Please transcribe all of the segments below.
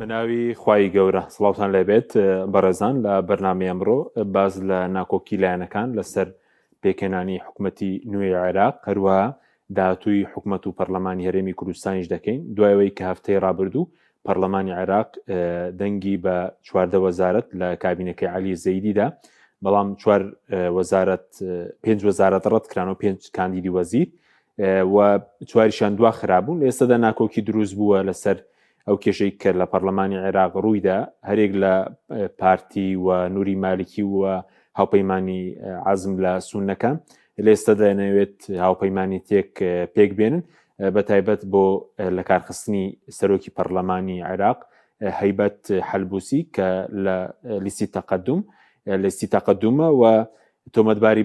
بەناوی خوای گەورە سڵاوتان لەبێت بەڕێزان لە بەرنامەی ئەمڕۆ باز لە ناکۆکی لایەنەکان لەسەر پێکێنانی حکوومەتی نوێی عێراق هەروەها داهاتووی حکوومەت و پەرلەمانی هەرێمی کوردستانیش دەکەین دوایەوەی کە هەفتەی ڕابردوو پەرلەمانی عێراق دەنگی بە 14 وەزارەت لە کابینەکەی عەلی زەیدیدا بەڵام 5 وەزارەت ڕەت کران و 5 کاندیدی وەزیر و 4 دوا خرابوون لە ئێستادا ناکۆکی دروست بووە لەسەر ئەو کێشەی کە لە پەرلەمانی عێراق ڕوویدا هەرێک لە پارتی و نووری مالکی و هاوپەیمانی عەزم لە سوننەکان لە ئێستادا دەنەوێت هاوپەیمانی تێک پێک بێنن بە تایبەت بۆ لە کارخستنی سەرۆکی پەرلەمانی عێراق هەیبەت حەلبوسی کە لە لیستی تەقەدومە و تۆمەتباری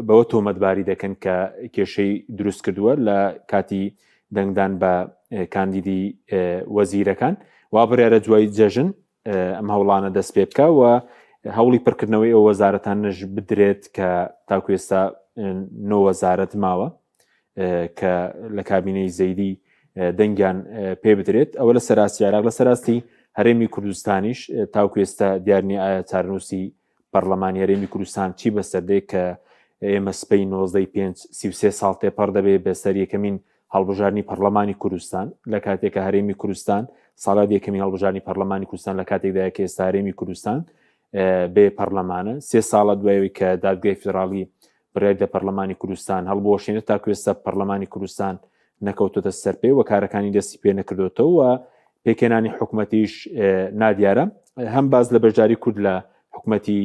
بەوە تۆمەتباری دەکەن کە کێشەی دروست کردووە لە کاتی دەنگدان بە کاندیدی وەزیرەکان وا بڕیارە دوای جەژن ئەم هەوڵانە دەست پێ بکە و هەوڵی پڕکردنەوەی ئەو وەزارەتانەش بدرێت کە تاکو ئێستا 9 وەزارەت ماوە کە لە کابینەی زەیدی دەنگیان پێ بدرێت ئەوە لە سەراستی عێراق لە سەراستی هەرێمی کوردستانیش تاکو ئێستا دیارنی ئایا چارنووسی پەرلەمانی هەرێمی کوردستان چی بەسەردەی کە ئێمە سپەی 93 ساڵ تێپەڕ دەبێت بەسەر یەکەمین هەڵبژارنی پەرلەمانی کوردستان لە کاتێکە هەرێمی کوردستان ساڵات یەکەمین هەڵبژارنی پەرلەمانی کوردستان لە کاتێکدا کە ئێستا هەرێمی کوردستان بێ پەرلەمانە 3 ساڵە دوایەوەی کە دادگای فیدراڵی بڕیار لە پەرلەمانی کوردستان هەڵبوەشێنێت تاکو ئێستا پەرلەمانی کوردستان نەکەوتۆتە سەرپێ و کارەکانی دەستی پێ نەکردوتەوە و پێکێنانی حکوومەتیش نادیارە هەم باز لە بەشداری کورد لە حکوومەتی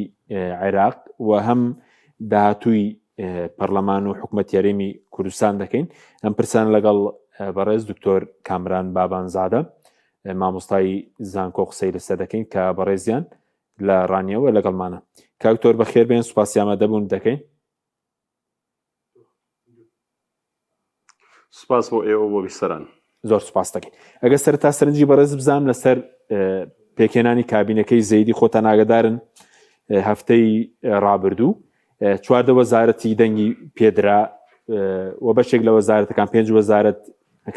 عێراق و هەم داهاتووی پەرلەمان و حکوومەتی هەرێمی کوردستان دەکەین ئەم پرسان لەگەڵ بەڕێز دکتۆر کامران بابانزادە مامۆستای زانکۆ قسەی لەسەر دەکەین کە بەڕێزیان لە ڕانیەوە لەگەڵمانە کاکتۆر بەخێر بێن سوپاسی ئامادەبوون دەکەین سوپاس بۆ ئێوە بۆ بیسەران زۆر سوپاس دەکەین ئەگە سەرتا سەرنجی بەڕێز بزانم لەسەر پێکێنانی کابینەکەی زەیدی خۆتان ئاگادارن هەفتەی ڕابردوو 14 وەزارەتی دەنگی پێدرا و بەشێک لە وەزارەتەکان 5 وەزارەت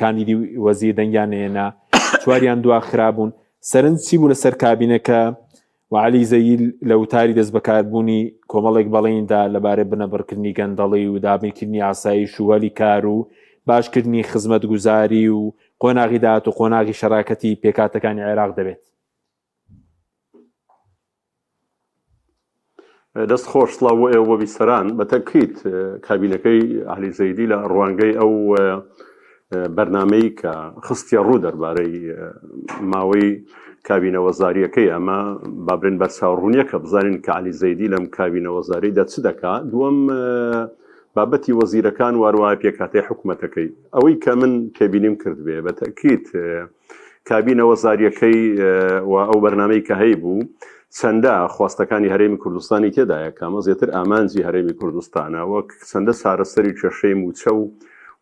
کاندیدی وەزیر دەنگیان هێنا 4 دوا خرابوون سەرنج چی بوو لەسەر کابینەکە و عەلی زەیل لە وتاری دەست بەکاربوونی کۆمەڵێک بەڵێندا لەبارەی بنەبڕکردنی گەندەڵی و دابینکردنی ئاسایش و وەلی کار و باشکردنی خزمەتگوزاری و قۆناغی داهات و قۆناغی شەراکەتی پێکاتەکانی عێراق دەبێت دەست خۆش سڵاو بۆ ئێوە بۆ بیسەران بەتەکیت کابینەکەی عەلی زەیدی لە ڕوانگەی ئەو بەرنامەی کە خستیە ڕوو دەربارەی ماوەی کابینە وەزاریەکەی ئەمە بابرێن بەرچاوڕوونیە کە بزانین کە عەلی زەیدی لەم کابینە وەزاریدا چ دەکات دووەم بابەتی وەزیرەکان واروایە پێکاتەی حکوومەتەکەی ئەوەی کە من تێبینیم کرد بێ بەتەکیت کابینە وەزاریەکەی و ئەو بەرنامەی کە هەی بوو چەندە خواستەکانی هەرێمی کوردستانی تێدایە کامە زیاتر ئامانجی هەرێمی کوردستانە وەک چەندە سارەسەری کێشەی موچە و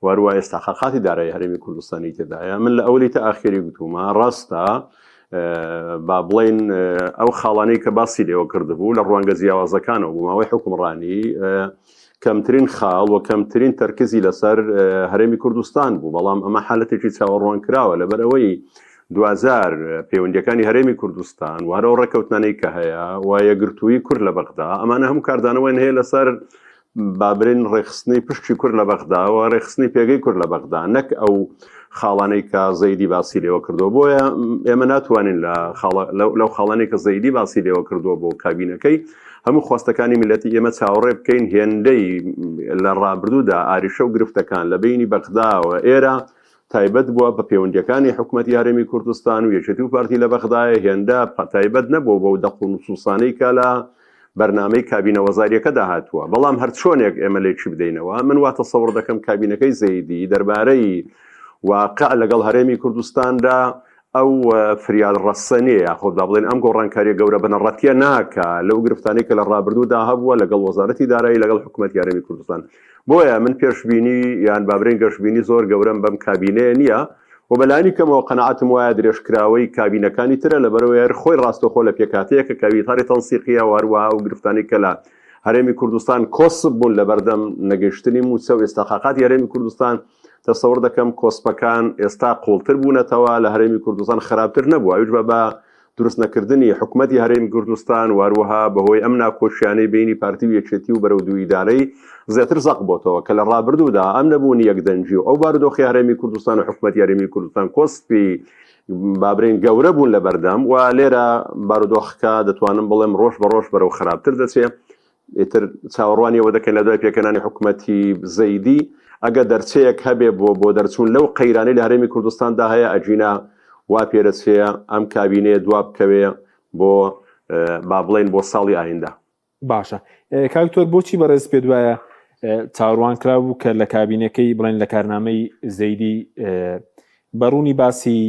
واروای ئێستاخاقاتی دارایی هەرێمی کوردستانی تێدایە من لە ئەولی تا ئاخری گوتومە ڕاستە با بڵێن ئەو خاڵانەی کە باسی لێوە کردبوو لە ڕوانگە جیاوازەکانەوە بوو ماوەی حکومڕانی کەمترین خاڵ و کەمترین تەرکزی لەسەر هەرێمی کوردستان بوو بەڵام ئەمە حالەتێکی چاوەڕوان کراوە لەبەرەوەی 2000 پەیوەندیەکانی هەرێمی کوردستان و هەرەوە ڕێکەوتنانەی کە هەیە و یەکگرتووی کورد لە بەغدا ئەمانە هەموو کاردانەوەیان هەیە لەسەر بابرین ڕێخستنی پشتی کورد لە بەغدا و ڕێخستنی پێگەی کورد لە بەغدا نەک ئەو خاڵانەی کە زەیدی باسی لێوە کردووە بۆیە ئێمە ناتوانین لەو خاڵانەی کە زەیدی باسی لێوە کردووە بۆ کابینەکەی هەموو خواستەکانی میلەتی ئێمە چاوەڕێ بکەین هێندەی لە ڕابردوودا ئاریشە و گرفتەکان لە بینی بەغداوە ئێرە تایبەت بووە بە پەیوەندیەکانی حکوومەتی هەرێمی کوردستان و یەکێتی و پارتی لە بەغدایە هێندە تایبەت نەبوو بۆ دەق و نوسوسانەی کە لە بەرنامەی کابینە وەزاریەکەدا هاتووە بەڵام هەر چۆنێک ئێمە لێکی بدەینەوە من وا تەسەوڕ دەکەم کابینەکەی زەیدی دەربارەی واقع لەگەڵ هەرێمی کوردستاندا ئەو فریاد ڕەسەنیە یاخۆ دا بڵێن ئەم گۆڕانکاریە گەورە بنەڕەتیە ناکە لەو گرفتانەی کە لە ڕابردوودا هەبووە لەگەڵ وەزارەتی دارایی لەگەڵ حکوومەتی هەرێمی کوردستان بۆیە من پێشبینی یان بابرێن گەشتبینی زۆر گەورەم بەم کابینەیە نییە و بەلایانی کەمەوە قەنەعەتم وایە درێژکراوەی کابینەکانی ترە لەبەرەوەی خۆی ڕاستەخۆ لە پێکاتەیە کە کابینەی تەنسیقیە و هەروەها و گرفتانی کە لە هەرێمی کوردستان کۆسب بوون لە بەردەم نەگەیشتنی موچە و ئێستاخاقاتی هەرێمی کوردستان تەسەوڕ دەکەم کۆسپەکان ئێستا قوڵتر بوونەتەوە لە هەرێمی کوردستان خراپتر نەبووە ئەوش بە دروست نەکردنی حکوومەتی هەرێمی کوردستان واروەها بەهۆی ئەم ناکۆچیانەی بینی پارتی و یەکێتی و بەرەو دوو ئیدارەی زیاتر زەق بۆتەوە کە لە ڕابردوودا ئەم نەبوونی یەکدەنجی و ئەو بارودۆخی هەرێمی کوردستان و حکوومەتی هەرێمی کوردستان کۆسپی بابرین گەورە بوون لە بەردەم و لێرە بارودۆخەکە دەتوانم بڵێم ڕۆژ بە ڕۆژ بەرەو خراپتر دەچێت ئیتر چاوەڕوانیەوە دەکەن لە دوای پێکەنانی حکوومەتی زەیدی ئەگە دەرچەیەک هەبێ بۆ دەرچوون لەو قەیرانەی لە هەرێمی کوردستاندا هەیە ئەجینا وا پێرەچەیە ئەم کابینەیە دواب بکەوێ بۆ با بڵێن بۆ ساڵی ئایندا. باشە کاکتۆر بۆچی بەڕێز پێ دوایە چاوەڕوان کرابوو کە لە کابینەکەی بڵێن لە کارنامەی زەیدی بەڕوونی باسی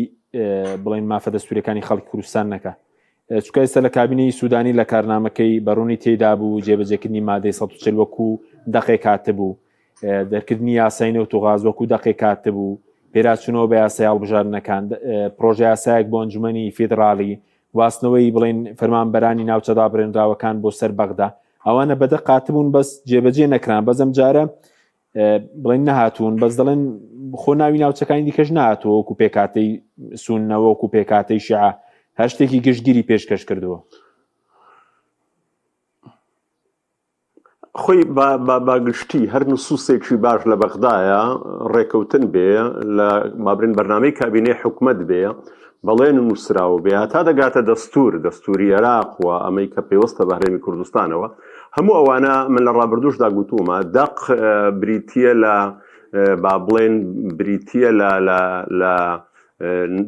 بڵێن مافە دەستوریەکانی خەڵکی کوردستان نەکە چونکە ئێستا لە کابینەی سوودانی لە کارنامەکەی بەڕوونی تێدا بوو جێبەجێکردنی مادەی 140 وەکو دەقێک هاتبوو دەرکردنی یاسای نەوتوغاز وەکو دەقێک هاتبوو پێراچوونەوە بە یاسای هەڵبژاردنەکان پرۆژە یاسایەک بۆ ئەنجومەنی فیدراڵی واستنەوەی بڵێن فەرمانبەرانی ناوچەدا بڕێنراوەکان بۆ سەر بەغدا ئەوانە بەدەق هاتبوون بەس جێبەجێ نەکران بەزەم جارە بڵێن نەهاتوون بەس دەڵێن خۆ ناوی ناوچەکانی دیکەش نهاتوە وەکو پێکاتەی سونەوە وەکو پێکاتەی شیعە هەر شتێکی گشتگیری پێشکەش کردووە. خۆی باگشتی هەر نوسوسێکی باش لە بەغدایە ڕێکەوتن بێ لە مابرین بەرنامەی کابینەی حکوومەت بێ بەڵێن نووسراوە بێ تا دەگاتە دەستوری عێراق و ئەمەی کە پێوەستە بە هەرێمی کوردستانەوە هەموو ئەوانە من لە ڕابردووشدا گوتومە دەق بریتیە لە با بڵێن بریتیە لە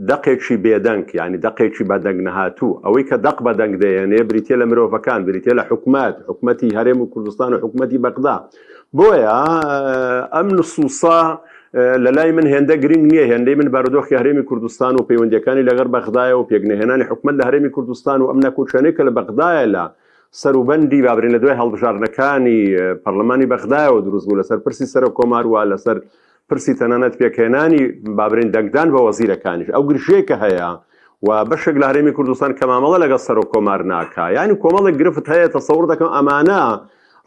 دەقێکی بێدەنگ یعنی دەقێکی بەدەنگ نەهاتوو ئەوەی کە دەق بەدەنگ دەیەنێ بریتە لە مرۆڤەکان بریتە لە حکوومەتی هەرێم و کوردستان و حکوومەتی بەغدا بۆیە ئەم نسووسا لە لای من هێندە گرنگ نییە هێندەی من بارودۆخی هەرێمی کوردستان و پەیوەندیەکانی لەگەڵ بەغدایە و پێکنهێنانی حکوومەت لە هەرێمی کوردستان و ئەم نەکۆچانەی کە لە بەغدایە لە سەروبەندی بابرین لە دوای هەڵبژاردنەکانی پەرلەمانی بەغدایەوە دروست بوو لەسەر پرسی سەر کۆمار و لەسەر پرسی تەنانەت پێکهێنانی بابرین دەنگدان بە وەزیرەکانیش ئەو گرژەیەکە هەیە و بەشێک لە هەرێمی کوردستان کە مامەڵە لەگەڵ سەر و کۆمار ناکا یعنی کۆمەڵێک گرفت هەیە تەسەوڕ دەکەم ئەمانە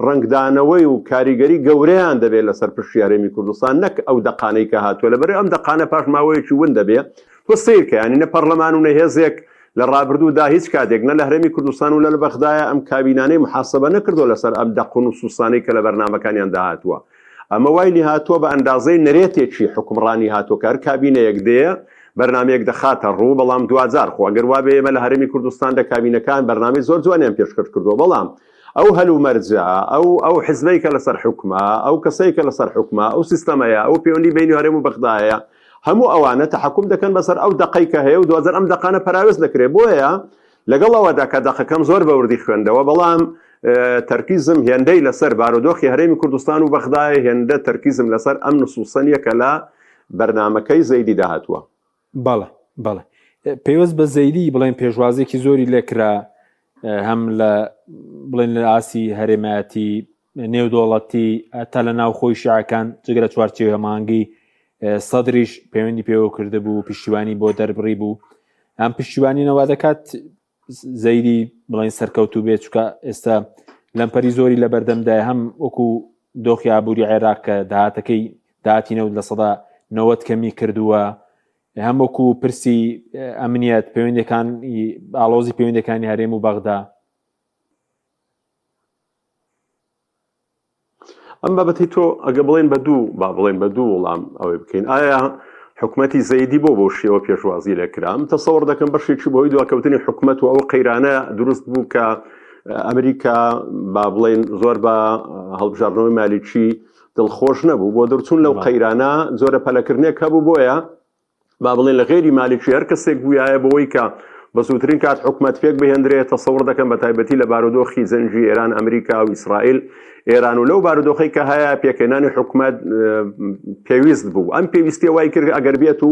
ڕنگدانەوەی و کاریگەری گەورەیان دەبێت لەسەر پشتی هەرێمی کوردستان نەک ئەو دەقانەی کە هاتووە لەبەر ئەم دەقانە پاش ماوەیەکی ون دەبێت تۆ سیرکە ینی نە پەرلەمان و نەهێزێک لە ڕابردوودا هیچ کاتێک نە لە هەرێمی کوردستان و لە بەغدایە ئەم کابینانەی محاسبە نەکردو لەسەر ئەم دەق و نوسوسانەی کە لە بەرنامەکانیان داهاتووە ئەمە وای هاتووە بە ئەندازەی نرێتێکی حکومڕانی هاتووە کار کابینەیەک دێ بەرنامەیەک دەخاتە ڕوو بەڵام 2000 خۆ ئەگەر وا بێ ئێمە لە هەرێمی کوردستان لە کابینەکان بەرنامەی زۆر جوانیان پێشکەش کردووە بەڵام ئەو هەلو مەرجە ئەو حزبەی کە لەسەر حکومە ئەو کەسەی کە لەسەر حکومە ئەو سیستەمەیە ئەو پەیوەندی بینی هەرێم و بەغدایە هەموو ئەوانە تەحکوم دەکەن بەسەر ئەو دقەی کە هەیە و 2000 ئەم دقانە پەراوێز دەکرێت بۆیە لەگەڵ ئەوەدا کە دەقەکەم زۆر بەوردی خوێندەوە بەڵام تەرکیزم هێندەی لەسەر بارودۆخی هەرێمی کوردستان و بەغدایە هێندە تەرکیزم لەسەر ئەم نسووسەنیە کە لە بەرنامەکەی زەیدی داهاتووە. بەڵێ پێوەست بە زەیدی بڵێن پێشوازێکی زۆری لێکرا هەم لە بڵێن لە ئاسی هەرێمایەتی نێودوڵەتی تا لە ناو خۆی شیعەکان جگە لە چوارچێوە مانگی سەدریش پەیوەندی پێوە کرده بوو پشتیوانی بۆ دەربڕی بوو ئەم پشتیوانینەوە دەکات زەیدی بڵێن سەرکەوتوو بێت چونکە ئێستا لەمپەری زۆری لە بەردەمدای هەم وەکو دۆخی ئابووری عێراق کە داهاتەکەی داهاتینەوت لە سەدا 90 کەمی کردووە هەم وەکو پرسی ئەمنیەت پەیوەندەکان ئاڵۆزی پەیوەندەکانی هەرێم و بەغدا ئەم بابەتی تۆ ئەگە بڵێن بە دوو وەڵام ئەوەی بکەین ئایا حکوومەتی زەیدی بۆ شێوە پێشوازی لێکرام تەسەوڕ دەکەم بەشێکی بۆی دواکەوتنی حکوومەت و ئەو قەیرانە دروست بوو کە ئەمریکا با بڵێن زۆر بە هەڵبژاردنەوەی مالیکی دڵخۆش نەبوو بۆ دەرچوون لەو قەیرانە زۆرە پەلەکردنێک هەبوو بۆیە با بڵێن لە غێری مالیکی هەر کەسێک بووایە بەوەی کە بە زووترین کات حکوومەت پێک بهێنرێت تەسەوڕ دەکەم بە تایبەتی لە بارودۆخی زەنجی ئێران ئەمریکا و ئیسرائیل ئێران و لەو بارودۆخی کە هەیە پێکهێنانی حکوومەت پێویست بوو ئەم پێویستی وای کرد ئەگەر بێت و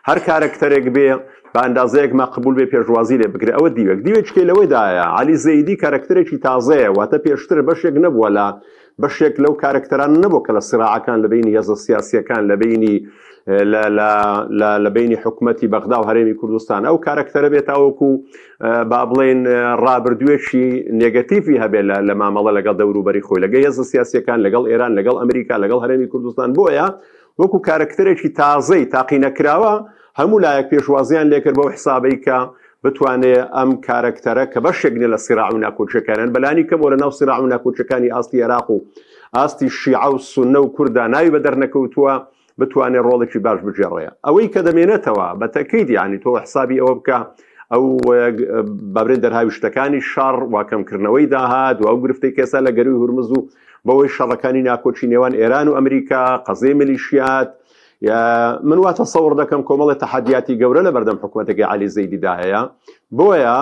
هەر کارکتەرێک بێ بە ئەندازەیەک مەقبول بێ پێشوازی لێ بگرێت ئەوە دیوێکێ لەوەیدایە عەلی زەیدی کارکتەرێکی تازەیە واتە پێشتر بەشێک نەبووە لە بەشێک لەو کارکتەران نەبوو کە لە سراعەکان لە بینی هێزە سیاسیەکان لە بینی حکوومەتی بەغدا و هەرێمی کوردستان ئەو کارکتەرە بێت تاوەکو با بڵێن ڕابردوێکی نێگەتیڤی هەبێت لە مامەڵە لەگەڵ دەوروبەری خۆی لەگەڵ هێزە سیاسیەکان لەگەڵ ئێران لەگەڵ ئەمریکا لەگەڵ هەرێمی کوردستان بۆیە وەکو کارکتەرێکی تازەی تاقی نەکراوە هەموو لایەک پێشوازیان لێکرد بەو حسابەی کە بتوانێت ئەم کارکتەرە کە بەشێکنێ لە سیراع و ناکۆچەکانیان بەلانی کەمەوە لە ناو سیراع و ناکۆچەکانی ئاستی عێراق و ئاستی شیعە و سونە و کووردا ناوی بە دەرنەکەوتووە بتوانێت ڕۆڵێکی باش بجێڕێە. ئەوەی کە دەمێنێتەوە بە تەکید یعنی تۆ حسابی ئەوە بکە ئەو بابرێن دەرهاوی شتەکانی شەڕ واکەمکردنەوەی داهات و ئەو گرفتەی کێسا لە گەروی هورمز و بەوەی شەڕەکانی ناکۆچی نێوان ئێران و ئەمریکا قەزەی میلیشیات من واتە سەوڕ دەکەم کۆمەڵی تەحەدیاتی گەورە لە بەردەم حکوومەتێکی عەلی زەیدیدا هەیە. بۆیە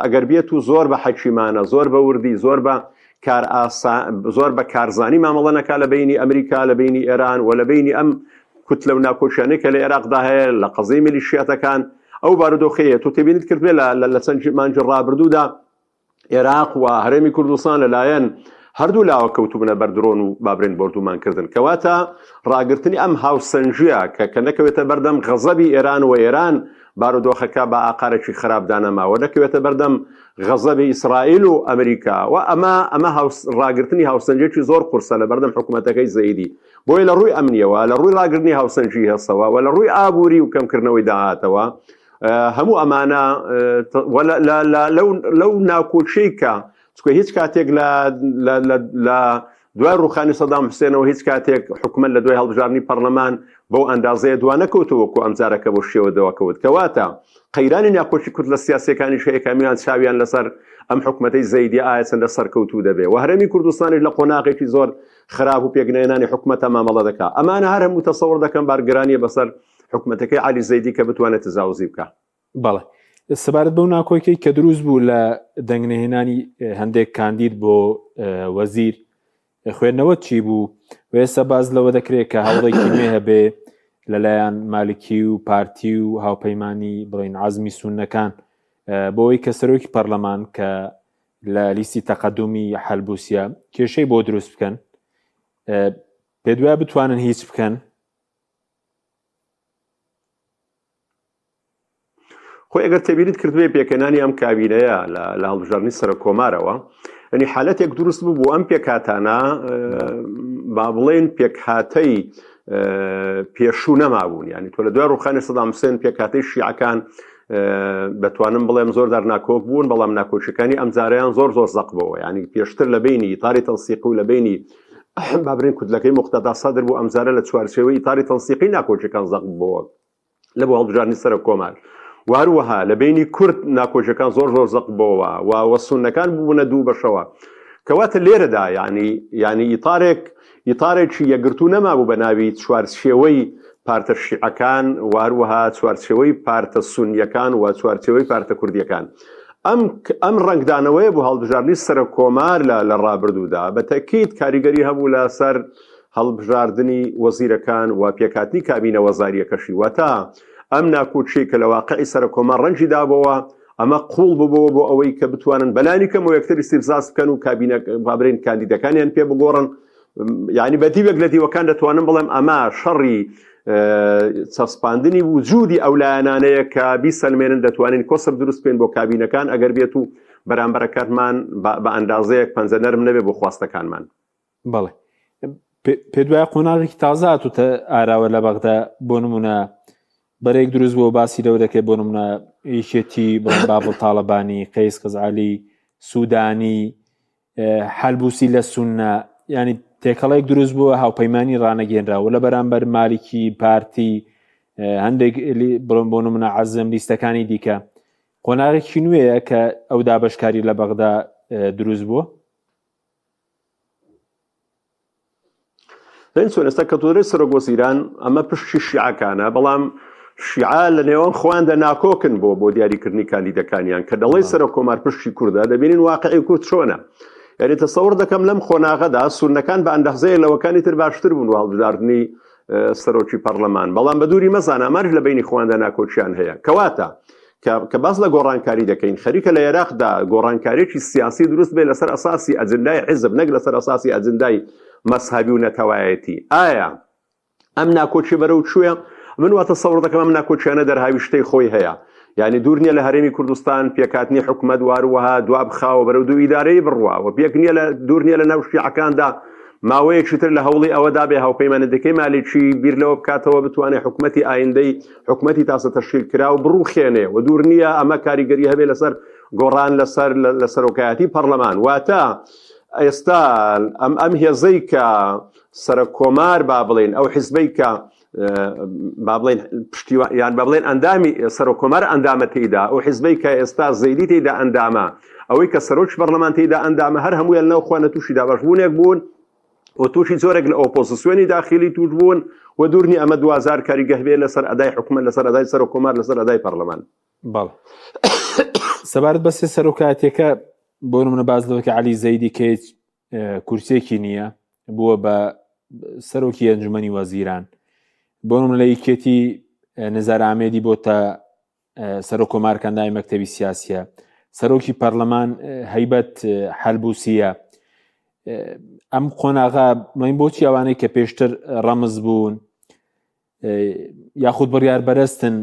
ئەگەر بێت و زۆر بە حەکیمانە زۆر بە وردی زۆر بە کارزانی مامەڵە نەکا لە بینی ئەمریکا لە بینی ئێران و لە بینی ئەم کوتلە و ناکۆچیانەی کە لە عێراقدا هەیە لە قەزەی میلیشیاتەکان ئەو بارودۆخەیە تۆ تێبینیت کردبێ لە چەند مانگی ڕابردوودا عێراق و هەرێمی کوردستان لەلایەن هەردوو لاوە کەوتوبنە بەردرۆن و بابرێن بردومانکردن کەواتە ڕاگررتنی ئەم هاوسەنجە کە نەکەوێتە بەردەم غەزەبی ئێران و ئێران بارودۆخەکە بە ئاقارێکی خراپدانەماوە نەکەوێتە بەردەم غەزەبی ئیسرائیل و ئەمریکا و ئەمە ڕاگررتنی هاوسەنجێکی زۆر قورسە لە بەردەم حکوومەتەکەی زەیدی بۆیە لە ڕووی ئەمنیەوە لە ڕووی ڕاگررتنی هاوسەنجی هەستەوە و لە ڕووی ئابووری و کەمکردنەوەی داهاتەوە هەموو ئەمانە لەو ناکۆچەی کە چکە هیچ کاتێک لە دوای ڕوخانی سەدام حوسێنەوە هیچ کاتێک حکومەت لە دوای هەڵبژاردننی پەرلەمان بەو ئەندازەیە دوانەکەوتەوەکو ئەمجارەکە بۆ شێوە دەواکەوت کەواتە قەیرانی ناکۆچی کورد لە سیاسەکانی شەیەکامیان چاویان لەسەر ئەم حکومەتەی زەیدی ئایا چەندە سەرکەوتوو دەبێ و هەرێمی کوردستانی لە قۆناغێکی زۆر خراپ و پێکنێنانی حکومەتە مامەڵە دەکا ئەمانە هەر هەموو تەسەوڕ دەکەم بارگرانیە بەسەر حکومەتەکەی عەلی زەیدی کە بتوانێت تجاوزی بکە. بەڵێ سەبارەت بەو ناکۆکەی کە دروست بوو لە دەنگنەهێنانی هەندێک کاندید بۆ وەزیر خوێندنەوە چی بوو و ئێستا باز لەوە دەکرێت کە هەوڵێکی نوێ هەبێ لەلایەن مالکی و پارتی و هاوپەیمانی بڵین عەزمی سوننەکان بۆەوەی کە سەرۆکی پەرلەمان کە لە لیستی تەقەدومی حەلبوسیە کێشەی بۆ دروست بکەن پێ دوای بتوانن هیچ بکەن. خۆی ئەگەر تێبیریت کردوێ پێکەنانی ئەم کابینەیە لە هەڵبژاردننی سەر کۆمارەوە ئەنی حالەتێک دروست بوو بۆ ئەم پێکهاتانە با بڵێن پێکهاتەی پێشوو نەمابوون یعنی تۆ لە دوای ڕوخانی سەدام حوسێن پێکهاتەی شیعەکان دەتوانم بڵێم زۆر دەرناکۆک بوون بەڵام ناکۆچەکانی ئەم جارەیان زۆر زەق بووە ینی پێشتر لە بینی ئیتاری تەنسیقی و لە بینی بابرین کوتلەکەی مختەدا سەدر بوو ئەم جارە لە چوارچێوەی ئیتاری تەنسیقی ناکۆچەکان زەق بووە لە بۆ هەڵبژاردننی سەر کۆمار واروەها لە بینی کورد ناکۆچەکان زۆر زەق بووە و سوننەکان بوونە دوو بەشەوە کەواتە لێرەدا ینی ئیتارێکی یەکگرتوو نەمابوو بە ناوی چوارچێوەی پارتە شیعەکان واروەها چوارچێوەی پارتە سونیەکان و چوارچێوەی پارتە کوردیەکان ئەم ڕنگدانەوەیە بۆ هەڵبژاردننی سەر کۆمار لە ڕابردوودا بە تەکید کاریگەری هەبوو لە سەر هەڵبژاردننی وەزیرەکان و پێکهاتنی کابینە وەزاریەکەشی واتە ئەم ناکۆچی کە لە واقعی سەر کۆمار ڕەنجی دابەوە ئەمە قوڵ ببەوە بۆ ئەوەی کە بتوانن بەلانی کەمەوە یەکتر استیفزاز بکەن و کابینە بابرین کاندیدەکانیان پێ بگۆڕن یعنی بە دیوەک لە دیوەکان دەتوانم بڵێم ئەمە شەڕی چەسپاندنی وجودی ئەو لایەنانەیە کە بیسەلمێنن دەتوانین کۆسب دروست بکەین بۆ کابینەکان ئەگەر بێت و بەرامبەرەکانمان بە ئەندازەیەک پەنجە نەرم نەبێ بۆ خواستەکانمان. بەڵێ پێ دوای قۆناغێکی تازە هاتووتە ئاراوە لە بەغدا بۆ نمونە بەرێک دروست بۆ باسی لەوە دەکرێت بۆ نمونە ئیشێتی بڵێن بابڵ تاڵەبانی قەیس قەزعەلی سوودانی حەلبوسی لە سوننە ینی تێکەڵێک دروست بووە هاوپەیمانی ڕانەگەێنراوە لە بەرامبەر مالکی پارتی هەندێک بڵم بۆ نمونە عەزم لیستەکانی دیکە قۆناغێکی نوێیە کە ئەو دابەشکاری لە بەغدا دروست بووە. چۆن ئێستا کە تۆرەی سەرۆکوەزیران ئەمە پشتی شیعەکانە بەڵام شیعە لە نێوان خۆیاندا ناکۆکن بۆ دیاریکردنی کاندیدەکانیان کە دەڵێ سەرۆک کۆمار پشتی کووردە دەبینین واقعی کورد چۆنە یعنی تەسەوڕ دەکەم لەم خۆناغەدا سوننەکان بە ئەندازەیە لەوەکانی تر باشتر بوون و هەڵبژاردننی سەرۆکی پەرلەمان بەڵام بە دووری مەزانە ئەمانش لە بینی خۆیاندا ناکۆچیان هەیە کەواتە کە باز لە گۆڕانکاری دەکەین خەریکە لە عێراقدا گۆڕانکاریی سیاسی دروست بێت لەسەر ئەساسی ئەجندای حیزب نەک لەسەر ئەساسی ئەجندای مەسهەبی و نەتەوایەتی ئایا ئەم ناکۆچی بەرەو چوویە من واتە سەوڕ دەکەم ئەم ناکۆچیانە دەرهاوی شتەی خۆی هەیە یعنی دوور نییە لە هەرێمی کوردستان پێکاتنی حکومەت واروەها دوا بخاوە بەرەو دوو ئیدارەی بڕوا و پێک نییە دوور نییە لە ناو شیعەکاندا ماوەیەکی تر لە هەوڵی ئەوەدا بێ هاوپەیمانەتەکەی مالیکی بیر لەوە بکاتەوە بتوانێت حکوومەتی ئایندەی حکوومەتی تاسە تەشکیلکرا و بڕوخێنێ و دوور نییە ئەمە کاریگەری هەبێ لەسەر گۆڕان لە سەرۆکایەتی پەرلەمان. واتە ئێستا ئەم هێزەی کە سەرۆک کۆمار با بڵێن ئەو حیزبەی کە با بڵێن یان با بڵێن ئەندامی سەرۆک کۆمار ئەندامە تێیدا ئەو حیزبەی کە ئێستا زەیدی تێیدا ئەندامە ئەوەی کە سەرۆکی پەرلەمان تێیدا ئەندامە هەر هەموویان لەناو خوانە تووشی دابەشبوونێک بوون و تووشی زۆرێک لە ئۆپۆزیسیۆنی داخلی توش بوون و دوورنی ئەمە 2000 کاریگەه بێ لەسەر ئەدای حکومەت لەسەر ئەدای سەرۆک کۆمار لەسەر ئەدای پەرلەمان. بەڵێ سەبارەت بە سەرۆکایەتیەکە بۆ نمونە باز لەوە کە عەلی زەیدی کە هیچ کورسێکی نییە بووە بە سەرۆکی ئەنجومەنی وەزیران، بۆ نمونە لە یەکێتی نزار ئامێدی بۆتە سەرۆک کۆمارکەندای مەکتەبی سیاسیە، سەرۆکی پەرلەمان هەیبەت حەلبوسیە. ئەم قۆناغا بڵین بۆچی ئەوانەی کە پێشتر ڕەمز بوون یاخود بڕیاربەرستن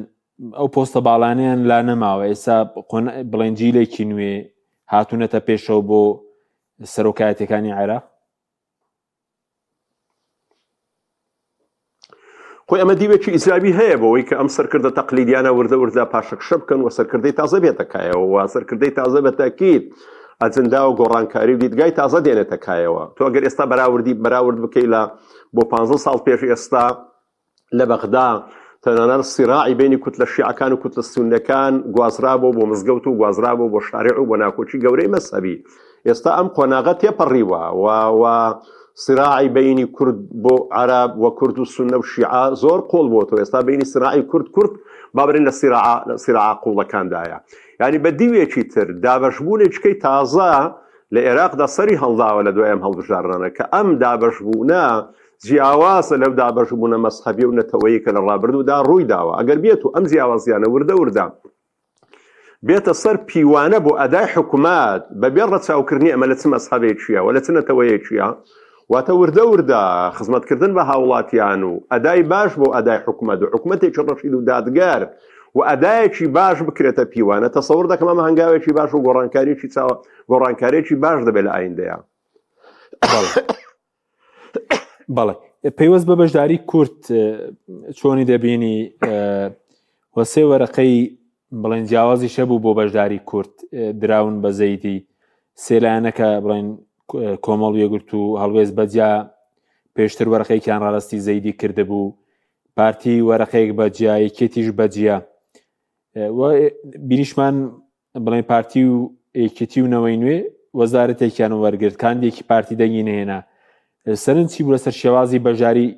ئەو پۆستە باڵانیان لا نەماوە، ئێستا بڵێن جیلێکی نوێ هاتوونەتە پێشەوە بۆ سەرۆکایەتەکانی عێراق؟ خۆی ئەمە دیوێکی ئیزرابی هەیە بۆەوەی کە ئەم سەرکردە تەقلیدیانە وردە وردە پاشەکشە بکەن و سەرکردەی تازە بێتەکایەوە و سەرکردەی تازە بەتاکید ئەجندا و گۆڕانکاری و دیدگای تازە دێنێتەکایەوە. تۆ ئەگەر ئێستا بەراورد بکەی لە بۆ 15 ساڵ پێش ئێستا لە بەغدا تەنانەت سیراعی بینی کوتلە شیعەکان و کوتلە سوننیەکان گوازرابوو بۆ مزگەوت و گوازرابوو بۆ شارع و بۆ ناکۆچی گەورەی مەسەبی. ئێستا ئەم قۆناغە تێپەڕیوە و سراعی بینی کورد بۆ عەرەب و کورد و سوننە و شیعە زۆر قۆڵ بۆتەوە. ئێستا بینی سراعی کورد بابرین لە سیراعە قوڵەکاندایە. یعنی بە دیوێکی تر دابەشبوونێکەکەی تازە لە عێراقدا سەری هەڵداوە لە دوایەم هەڵبژارنانە کە ئەم دابەشبوونە جیاوازە لەو دابەشبوونە مەسحەبی و نەتەوەیی کە لە ڕابردوودا ڕووی داوە. ئەگەر بێت و ئەم جیاوازیانە وردە بێتە سەر پیوانە بۆ ئەدای حکوومەت بەبێ ڕەچاوکردنی ئەمە لە چ مەسحەبێکیە و لە چ نەتەوەیەکیە، واتە وردە خزمەتکردن بە هاوڵاتیان و ئەدای باش بۆ ئەدای حکوومەت و حکوومەتێکی ڕەشید و دادگار و ئەدایەکی باش بکرێتە پیوانە. تەسەوڕ دەکەم ئەمە هەنگاوێکی باش و گۆڕانکاریێکی باش دەبێت لە ئایندەیە. بەڵێ پەیوەست بە بەشداری کورد چۆنی دەبینی وەسێ وەرەقەی بڵێن جیاوازی شەبوو بۆ بەشداری کورد دراون بە زەیدی سێلایەنەکە بڵێن کۆمەڵ یەگرت و هەڵوێز بەجیا پێشتر وەرەقەیەکیان ڕاستی زەیدی کردبوو، پارتی وەرەقەیەک بەجیا یەکێتیش بەجیا بینیشمان بڵێن پارتی و یەکێتی و نەوەی نوێ وەزارەتێکیان وەرگرت کاندێکی پارتی دەنگی نهێنا. سەرنج چی بوو لەسەر شێوازی بەژاری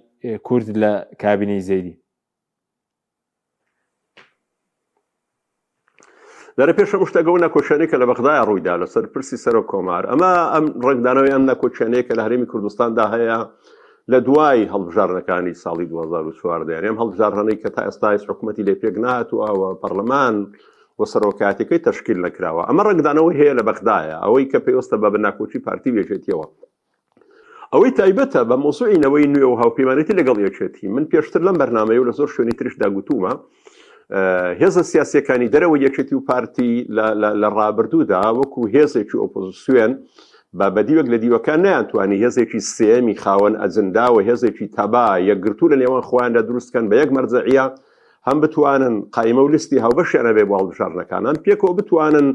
کورد لە کابینەی زەیدی؟ لەرە پێش ئەم شتەگە و نەکۆچانەیە کە لە بەغدایە ڕوویدا لەسەر پرسی سەرۆک کۆمار، ئەمە ئەم ڕنگدانەوەی ئەم نەکۆچانەیە کە لە هەرێمی کوردستاندا هەیە لە دوای هەڵبژارنەکانی ساڵی 2014 ئەم هەڵبژارنەی کە تا ئێستا هیچ حکوومەتی لێ پێک نهاتووە پەرلەمان و سەرۆکایەتەکەی تەشکیل نەکراوە. ئەمە ڕنگدانەوەی هەیە لە بەغدایە ئەوەی کە پێویستە بە ناکۆچی پارتی بێژێتیەوە. ئەوەی تایبەتە بە مۆسوعینەوەی نوێ و هاوپەیمانێتی لەگەڵ یەکێتی. من پێشتر لەم بەرنامەیە و لە زۆر شوێنی تریشدا گوتوومە هێزە سیاسیەکانی دەرەوە یەکێتی و پارتی لە ڕابردوودا وەکو هێزێکی ئۆپۆزیسیۆن بە دیوەک لە دیوەکان نەیانتوانی هێزێکی سێمی خاوەن ئەجندا و هێزێکی تەبا یەکگرتوو لە نێوان خۆیاندا دروستکەن بە یەک مەرجەعیە هەم بتوانن قایمە و لیستی هاوبەشیانە بێ بۆ هەڵبژارنەکان، هەم پێکەوە بتوانن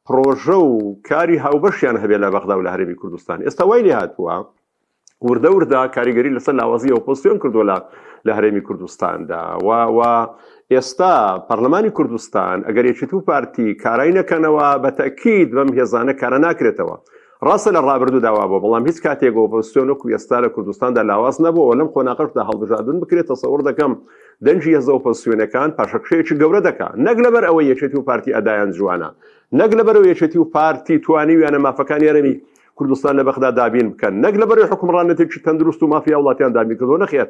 پرۆژە و کاری هاوبەشیان هەبێ لە بەغدا و لە هەرێمی کوردستان. ئێستا وای لێ هاتووە وردە کاریگەری لەسەر لاوازی ئۆپۆزیسیۆن کردووە لە هەرێمی کوردستاندا و ئێستا پەرلەمانی کوردستان ئەگەر یەکێتی و پارتی کارای نەکەنەوە بەتەکید بەم هێزانە کارە ناکرێتەوە. ڕاستە لە ڕابردوو داوا بۆ بەڵام هیچ کاتێک ئۆپۆزیسیۆن وەکو ئێستا لە کوردستاندا لاواز نەبووە لەم قۆناغەشدا هەڵبژاردن بکرێت. تەسەوڕ دەکەم دەنجی هێزە ئۆپۆزیسیۆنەکان پاشەکشەیەکی گەورە دەکات، نەک لەبەر ئەوەی یەکێتی و پارتی ئەدایان جوانە، نەک لەبەرەوەی یەکێتی و پارتی توانیویانە مافەکانی هەرێمی کوردستان لە بەغدا دابین بکەن، نەک لەبەرەوەی حکومڕانەتێکی تەندروست و مافیا وڵاتیان دابین کردەوە، نەخێت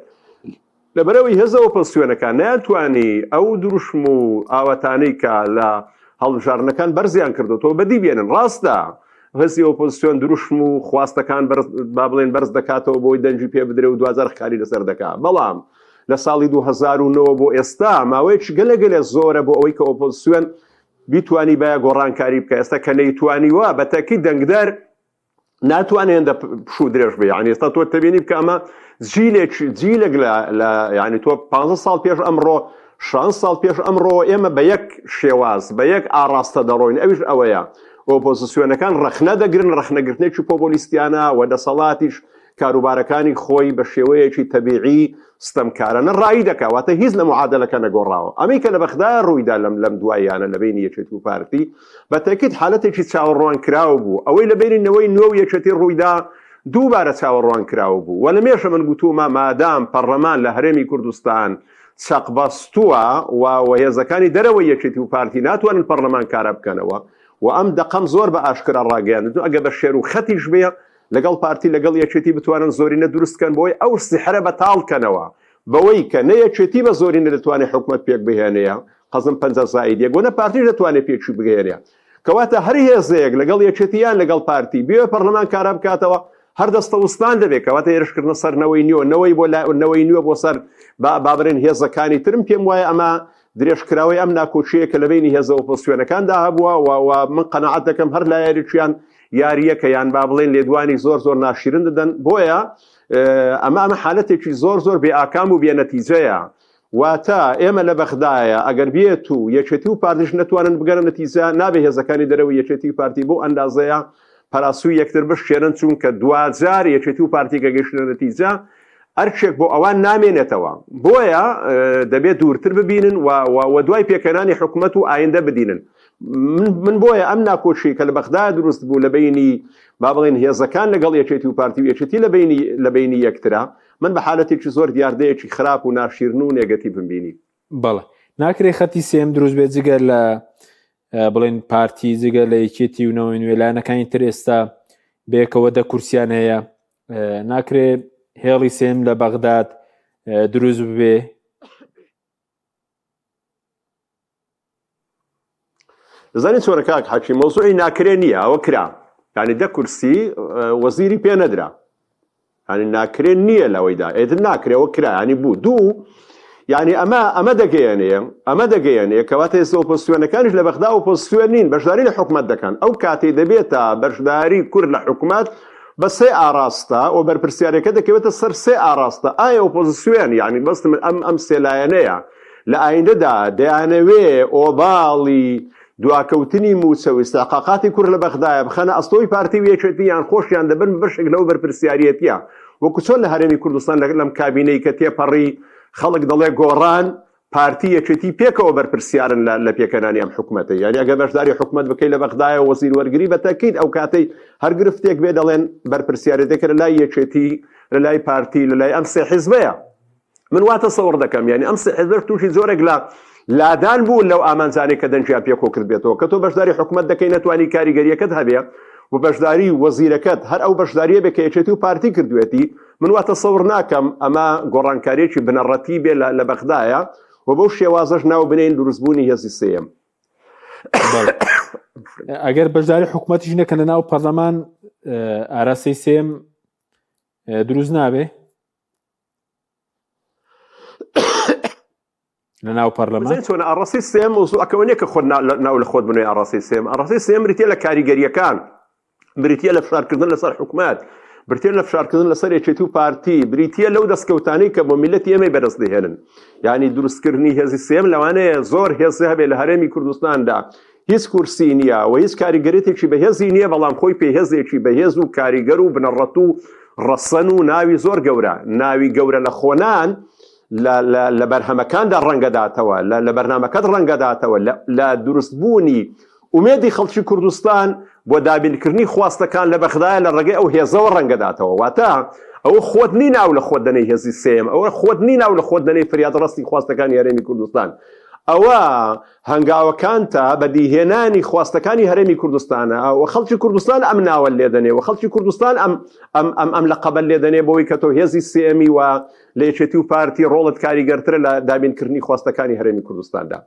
لەبەرەوەی هێزە ئۆپۆزیسیۆنەکان نەیانتوانی ئەو دروشم و ئاوەتانەی کە لە هەڵبژارنەکان بەرزیان کردوەوە بەدی بێنن. ڕاستە هێزی ئۆپۆزیسیۆن دروشم و خواستەکان با بڵێن بەرز دەکاتەوە بۆی دەنجی پێ بدرێ و 2000 خاری لەسەر دەکات، بەڵام لە ساڵی 2009 بۆ ئێستا ماوەیەکی گەلێ زۆرە بۆ ئەوەی کە ئۆپۆزیسیۆن بیتوانی بایە گۆڕانکاری بکە. ئێستا کە نەیتوانیوە بەتەکید دەنگدەر ناتوانێن پشوو درێژ بێ یعنی ئێستا تۆ تبینی بکە ئەمە جیلێک لە یعنی تۆ 15 ساڵ پێش ئەمڕۆ 6 ساڵ پێش ئەمڕۆ ئێمە بە یەک شێواز بە یەک ئاراستە دەڕۆین ئەویش ئەوەیە ئۆپۆزیسیۆنەکان ڕەخنە دەگرن ڕەخنەگرتنێکی پۆپۆلیستیانە و دەسەڵاتیش کاروبارەکانی خۆی بە شێوەیەکی تەبیعی ستەمکارانە ڕایی دەکاتواتە هیچ لە معادلەکە نەگۆڕاوە ئەمەی کە لە بەخدا ڕوویدا لەم دواییانە لە بینی یەکێتی و پارتی بە تەکید حالەتێکی چاوەڕوان کراوە بوو ئەوەی لە بینەوەی نوێ و یەکێتی ڕوویدا دووبارە چاوەڕوان کراوە بوو و لە مێشە من گوتومە مادام پەرلەمان لە هەرێمی کوردستان چەقبەستووە و هێزەکانی دەرەوەی یەکێتی و پارتی ناتوانن پەرلەمان کارە بکەنەوە و ئەم دەقەم زۆر بە ئاشکرا ڕاگەیاندوو ئەگە بە شێر و خەتیش بێ لەگەڵ پارتی لەگەڵ یەکێتی بتوانن زۆرینە دروستکەن بۆی ئەو سیحرە بەتاڵکەنەوە بەوەی کە نەیەکێتی بە زۆرینە دەتوانێت حکومەت پێک بهێنەیە قەزم 50 زائید یەک وەنە پارتی دەتوانێت پێکی بگەێنێ کەواتە هەر هێزەیەک لەگەڵ یەکێتیان لەگەڵ پارتی بێ پەرلەمان کارە بکاتەوە هەر دەستەوستان دەبێت کەواتە هێرشکردنە سەرنەوەی نیوە نەوەی نوێ بۆ سەر بابرێن هێزەکانی ترم پێم وایە ئەمە درێژکراوەی ئەم ناکۆچیە کە لە بینی هێزە ئۆپۆزیسیۆنەکاندا هەبووە و من قەنەعەت دەکەم هەر لایەنێکیان یاریەکە یان با بڵێن لێدوانی زۆر ناشرین دەدەن بۆیە ئەمە حالەتێکی زۆر بێ ئاکام و بێنەتیجەیە واتە ئێمە لە بەخدایە ئەگەر بێت و یەکێتی و پارتیش نەتوانن بگەنە نەتیجە نابێ هێزەکانی دەرەوەی یەکێتی و پارتی بۆ ئەندازەیە پەراسووی یەکتر بشێنن چونکە دوجار یەکێتی و پارتی کە گەیشتنە نەتیجە ئەرچێک بۆ ئەوان نامێنێتەوە بۆیە دەبێت دوورتر ببینن و دوای پێکەنانی حکومەت و ئایندە بدینن من بۆیە ئەم ناکۆچی کە لە بەخدا دروست بوو لە بینی با بڵێن هێزەکان لەگەڵ یەکێتی و پارتی و یەکێتی لە بینی یەکترا من بە حالەتێکی زۆر دیاردەیەکی خراپ و ناشیرن و نێگەتی ببینی بەڵێ ناکرێ خەتی سێم دروست بێت جگەر لە بڵێن پارتی جگەر لە یەکێتی و نەوەی نوێلانەکانی تر ئێستا بێکەوە دە کورسیان هەیە ناکرێ هێڵی سێم لە بەغداد دروست ببێ دەزانین چۆنە کاک حەکی مەوزوعی ناکرێ نییە ئەوە کرا یعنی دە کورسی وەزیری پێ نەدرا ینی ناکرێن نییە لەوەیدا ئێتر ناکرێەوە کرا ینی بوو دوو یعنی ئەمە دەگەیەنێ کەواتە ئێستا ئۆپۆزیسیۆنەکانیش لە بەغدا ئۆپۆزیسیۆن نین بەشداری لە حکومەت دەکەن ئەو کاتێ دەبێتە بەشداری کورد لە حکومەت بە سێ ئاراستە و بەرپرسیارەکە دەکەوێتە سەر سێ ئاراستە ئایا ئۆپۆزیسیۆن یعنی بەستم ئەم سێلایەنەیە لە ئایندەدا دەیانەوێ ئۆباڵی دواکەوتنی موچە و ئیستحقاقاتی کورد لە بەغدایە بخەنە ئەستۆی پارتی و یەکێتییان خۆشیان دەبن بەشێک لەو بەرپرسیارەتیە وەکو چۆن لە هەرێمی کوردستان لەم کابینەی کە تێپەڕی خەڵک دەڵێ گۆڕان پارتی یەکێتی پێکەوە بەرپرسیارن لە پێکەنانی ئەم حکومەتە یعنی ئەگەر بەشداری حکومەت بکەی لە بەغدایە وەزیر وەرگری بە تەکید ئەو کاتەی هەر گرفتێک بێ دەڵێن بەرپرسیارەتێکە لە لای یەکێتی لە لای پارتی لە لای ئەم سێ حیزبەیە من واتە سەوڕ دەکەم یعنی ئەم سێ حیزبە تووشی زۆرێک لە لادان بوو لەو ئامانجانێک کە دەنجیا پێکۆ کرد بێتەوە کە تۆ بەشداری حکومەت دەکەی نەتوانی کاریگەریەکەت هەبێ و بەشداری وەزیرەکەت هەر ئەو بەشداریە بێ کە یەکێتی و پارتی کردوێتی من واتە سەوڕ ناکەم ئەمە گۆڕانکاریەکی بنەڕەتی بێ لە بەغدایە و بەو شێوازەش ناو بنین دروستبوونی هێزی سێم ئەگەر بەشداری حکومەتیش نەکەن لە ناو پەرلەمان ئاراستەی سێم دروست نابێ لە ناو پەرلەمان چۆن ئاڕاستی سێم ئەکەوەنێ کە خۆ ناو لە خۆت بنوێ ئاڕاستی سێم ئاڕاستی سێم بریتە لە کاریگەریەکان بریتە لە فشارکردن لەسەر حکومەت بریتە لە فشارکردن لەسەر یەکێتی و پارتی بریتە لەو دەستکەوتانەی کە بۆ میلەتی ئێمەی بەدەست دەهێنن یعنی دروستکردنی هێزی سێم لەوانەیە زۆر هێزی هەبێ لە هەرێمی کوردستاندا هیچ کورسی نییە و هیچ کاریگەرێتێکی بەهێزی نییە بەڵام خۆی پێهێزێکی بەهێز و کاریگەر و بنەڕەت و ڕەسەن و ناوی زۆر گەورە ناوی گەورە لە خۆنان لە بەرهەمەکاندا ڕەنگەداتەوە لە بەرنامەکەت ڕەنگەداتەوە لە دروستبوونی ئومێدی خەڵکی کوردستان بۆ دابینکردنی خواستەکان لە بەغدایە لە ڕێگەی ئەو هێزەوە ڕەنگەداتەوە واتە ئەوە خۆت نی ناو لە خۆت دەنەی هێزی سێم ئەوە خۆت نی ناو لە خۆت دەنەی فریادڕستی خواستەکانی هەرێمی کوردستان ئەوە هەنگاوەکانتە بەدیهێنانی خواستەکانی هەرێمی کوردستانە و خەڵکی کوردستان ئەم ناوە لێدەنێ و خەڵکی کوردستان ئەم لە قەبەل لێدەنێ بۆی کە تۆ هێزی سێمی و لە یەکێتی و پارتی ڕۆڵت کاریگەرترە لە دابینکردنی خواستەکانی هەرێمی کوردستاندا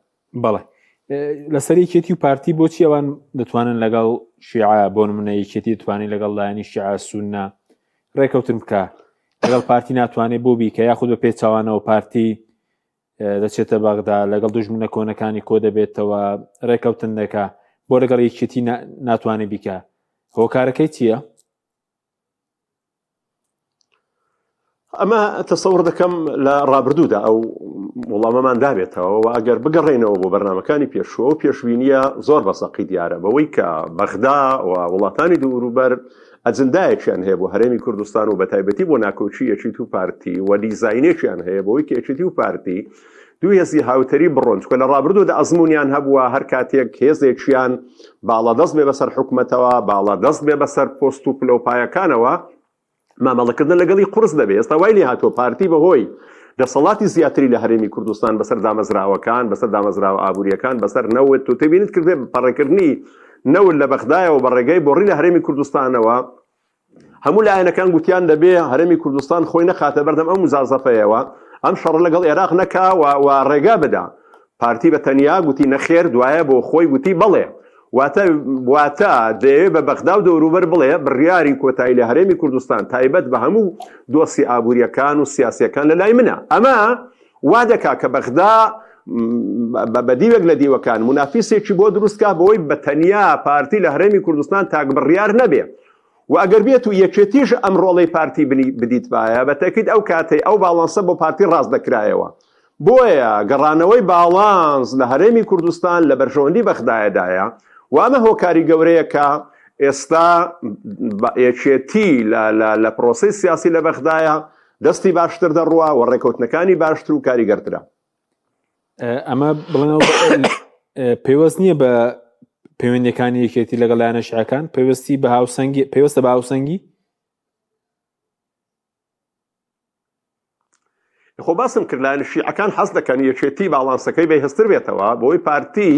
بەڵێ لەسەر یەکێتی و پارتی بۆچی ئەوان دەتوانن لەگەڵ شیعە بۆ نمونە یەکێتی دەتوانین لەگەڵ لایەنی شیعە سوننا ڕێکەوتن بکە لەگەڵ پارتی ناتوانێت بۆ بیکە یاخود بە پێچاوانەوە پارتی دەچێتە بەغدا لەگەڵ دوژمنە کۆنەکانی کۆ دەبێتەوە ڕێکەوتن دەکا بۆ لەگەڵ یەکێتی ناتوانێت بیکە هۆکارەکەی چییە؟ ئەمە تەسەور دەکەم لە ڕابردوودا ئەو وەڵامەمان دابێتەوە و ئەگەر بگەڕێنەوە بۆ بەرنامەکانی پێشوە و پێشبینیە زۆر بەسەقی دیارە بەوەی کە بەغدا و وڵاتانی دووروبەر ئەجندایەکیان هەیە بۆ هەرێمی کوردستان و بەتایبەتی بۆ ناکۆچی یەکیت و پارتی و دیزاینێکیان هەیە بۆی کە یەکێتی و پارتی دوو هێزی هاوتەری بڕۆن چکە لە ڕابردوودا ئەزمونیان هەبووە هەر کاتێک هێزێکیان باڵەدەست بێ بەسەر حکومەتەوە باڵەدەست بێ بەسەر پۆست و پلۆپایەکانەوە مامەڵەکردن لەگەڵی قورس دەبێت ئێستا وای لێ هاتۆ پارتی بەهۆی دەسەڵاتی زیاتری لە هەرێمی کوردستان بەسەر دامەزراوەکان بەسەر دامەزراوە ئابوووریەکان بەسەر نەوت و تبینیت کردێ پەڕێکردنی نەوت لە بەغدایەوە بە ڕێگەی بۆڕی لە هەرێمی کوردستانەوە هەموو لایەنەکان گوتیان دەبێ هەرێمی کوردستان خۆی نەخاتە بەردەم ئەم مزازەفەیەوە ئەم شەڕ لەگەڵ عێراق نەکا و ڕێگا بدا پارتی بە تەنیا گوتی نەخێر دوایە بۆ خۆی گوتی بەڵێ واتە دەیەوێت بە بەغدا و دەوروبەر بڵێ بڕیاری کۆتایی لە هەرێمی کوردستان تایبەت بە هەموو دۆسی ئابوووریەکان و سیاسیەکان لە لای منە ئەمە وا دەکا کە بەغدا بە دیوێک لە دیوەکان منافیسێکی بۆ دروستکە بۆی بە تەنیا پارتی لە هەرێمی کوردستان تاک بڕیار نەبێ و ئەگەر بێت و یەکێتیش ئەم ڕۆڵەی پارتی بدیت وایە بە تەکید ئەو کاتەی ئەو باڵانسە بۆ پارتی ڕاست دەکرایەوە بۆیە گەڕانەوەی باڵانس لە هەرێمی کوردستان لە بەرژەوەندی بەغدایەدایە و ئەمە هۆکاری گەورەیە کە ئێستا یەکێتی لە پرۆسەی سیاسی لە بەغدایە دەستی باشتر دەڕوە و ڕێکەوتنەکانی باشتر و کاریگەرترە ئەمە بڵێنەوە پێوەست نییە بە پەیوەندیەکانی یەکێتی لەگەڵ لایەنە شیعەکان پێوەستی بە هاوسەنگی پێوەستە بە هاوسەنگی خۆ باسم کرد لایەنە شیعەکان حەز دەکەن یەکێتی باڵانسەکەی بەهێزتر بێتەوە بۆی پارتی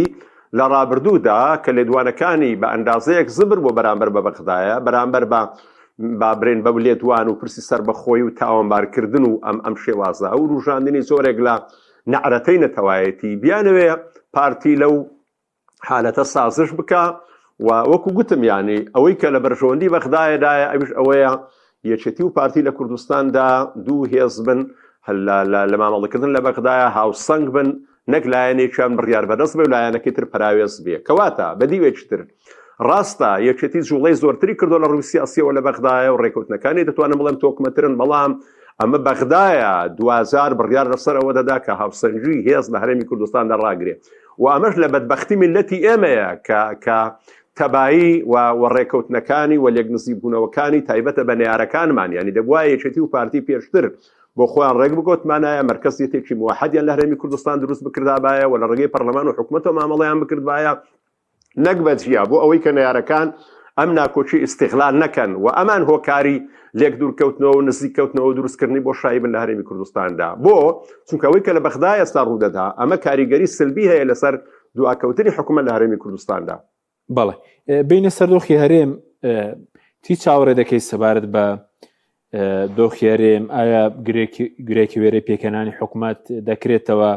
لە ڕابردوودا کە لێدوانەکانی بە ئەندازەیەک زبر بۆ بەرامبەر بە بەغدایە بەرامبەر بە برێن بە لێدوان و پرسی سەر بەخۆی و تاوانبارکردن و ئەم شێوازە ئەو ڕوژاندنی زۆرێک لە نەعرەتەی نەتەوایەتی بیانەوێ پارتی لەو حالەتە سازش بکە و وەکو گوتم یانی ئەوەی کە لە بەرژەوەندی بەغدایەدایە ئەویش ئەوەیە یەکێتی و پارتی لە کوردستاندا دوو هێز بن لە مامەڵەکردن لە بەغدایە هاوسەنگ بن نەک لایەنێکیان بڕیار بەدەست بێ و لایەنەکەی تر پراوێز بێ کەواتە بەدیوێکی تر ڕاستە یەکێتی جوڵەی زۆرتری کردو لە ڕووی سیاسیەوە لە بەغدایە و ڕێکەوتنەکانی دەتوانم بڵێم تۆکمەترن بەڵام ئەمە بەغدایە 2000 بڕیار لەسەرەوە دەدا کە هاوسەنگی هێز لە هەرێمی کوردستاندا ڕاگرێ و ئەمەش لە بەدبەختی میلەتی ئێمەیە کە تەبایی و ڕێکەوتنەکانی و لێک نزیکبوونەوەکانی تایبەتە بە نێارەکانمان یانی دەبوایە یەکێتی و پارتی پێشتر بۆ خۆیان ڕێک بگۆتمانایە مەرکەزیەتێکی موحەدیان لە هەرێمی کوردستان دروست بکردابایە و لە ڕێگەی پەرلەمان و حکوومەتەوە مامەڵەیان بکردبایە نەک بەجیا بۆ ئەوەی کە نێارەکان ئەم ناکۆچی ئیستیغلال نەکەن و ئەمان هۆکاری لێک دوورکەوتنەوە و نزیککەوتنەوە دروستکردنی بۆ شایبن لە هەرێمی کوردستاندا بۆ چونکەوەی کە لە بەغدای ئێستا ڕوودەدا ئەمە کاریگەری سلبی هەیە لەسەر دواکەوتنی حکوومەت لە هەرێمی کوردستاندا بەڵێ بینە سەردۆخی هەرێم تی چاوەڕێ دەکەی سەبارەت بە دۆخی هەرێم ئایا گرێکی وێرەی پێکەنانی حکوومەت دەکرێتەوە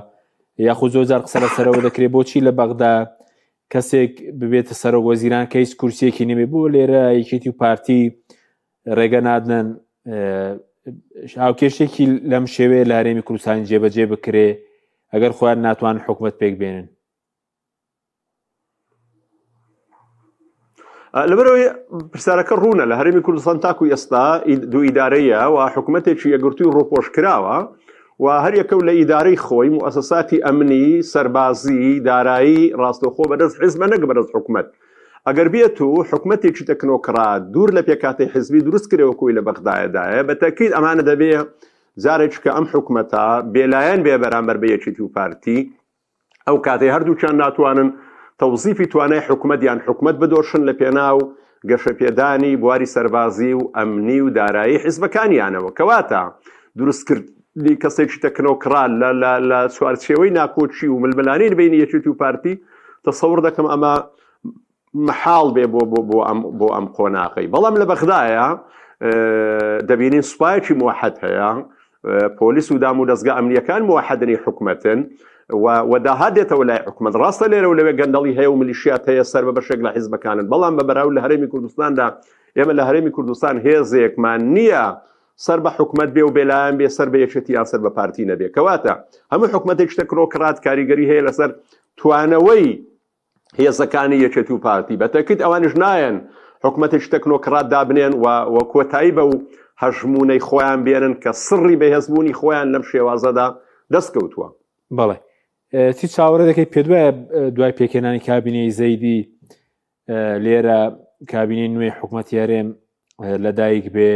یاخود زۆر قسە لەسەرەوە دەکرێت بۆچی لە بەغدا کەسێک ببێتە سەرۆک وەزیران کە هیچ کورسیەکی نەبێ بۆ لێرە یەکێتی و پارتی ڕێگە نادنن هاوکێشێکی لەم شێوەیە لە هەرێمی کوردستانی جێبەجێ بکرێ ئەگەر خۆیان ناتوانن حکوومەت پێک بێنن لەبەرەوەی پرسیارەکە ڕوونە لە هەرێمی کوردستان تاکو ئێستا دوو ئیدارەیە و حکوومەتێکی یەکگرتووی ڕۆپۆش کراوە و هەر یەکەو لە ئیدارەی خۆی موسەساتی ئەمنی سەربازی دارایی ڕاستەوخۆ بەدەست حیزبە نەک بەدەست حکوومەت ئەگەر بێت و حکوومەتێکی تەکنۆکرات دوور لە پێکاتی حیزبی دروست کرێەوە کۆی لە بەغدایەدایە بە تەکید ئەمانە دەبێ جارێک کە ئەم حکوومەتە بێلایەن بێ بەرامبەر بە یەکێتی و پارتی ئەو کاتێ هەردووچیان ناتوانن تەوزیفی توانای حکوومەتیان حکوومەت بدۆشن لە پێناو گەشەپێدانی بواری سەربازی و ئەمنی و دارایی حیزبەکانیانەوە کەواتە دروستکردنی کەسێکی تەکنۆکرات لە چوارچێوەی ناکۆچی و ململانەی بینی یەکێتی و پارتی تەسەور دەکەم ئەمە محاڵ بێ بۆ ئەم قۆناغی بەڵام لە بەغدایە دەبینین سوپایەکی موحەد هەیە پۆلیس و دام و دەستگا ئەمنیەکان موحەدنی حکوومەتن و داهاتێتەوە لای حکوومەت ڕاستە لێرە و لەوێ گەندەڵی هەیە و ملیشیات هەیە سەر بە بەشێک لە حیزبەکانن بەڵام بە بەراو لە هەرێمی کوردستاندا ئێمە لە هەرێمی کوردستان هێزێکمان نییە سەر بە حکوومەت بێ و بێلایەن بێ سەر بە یەکێتی یان سەر بە پارتی نەبێ کەواتە هەموو حکوومەتێک تەکنۆکرات کاریگەری هەیە لەسەر توانەوەی هێزەکانی یەکێتی و پارتی بە تەکید ئەوانش نایەن حکوومەتێک تەکنۆکرات دابنێن و کۆتایی بە و هەژمونەی خۆیان بێنن کە سڕی بەهێزبوونی خۆیان لەم شێوازەدا دەستکەوتووە. بەڵێ چی چاوەڕێ دەکەی پێ دوای پێکێنانی کابینەی زەیدی لێرە کابینەی نوێی حکوومەتیارێم لەدایک بێ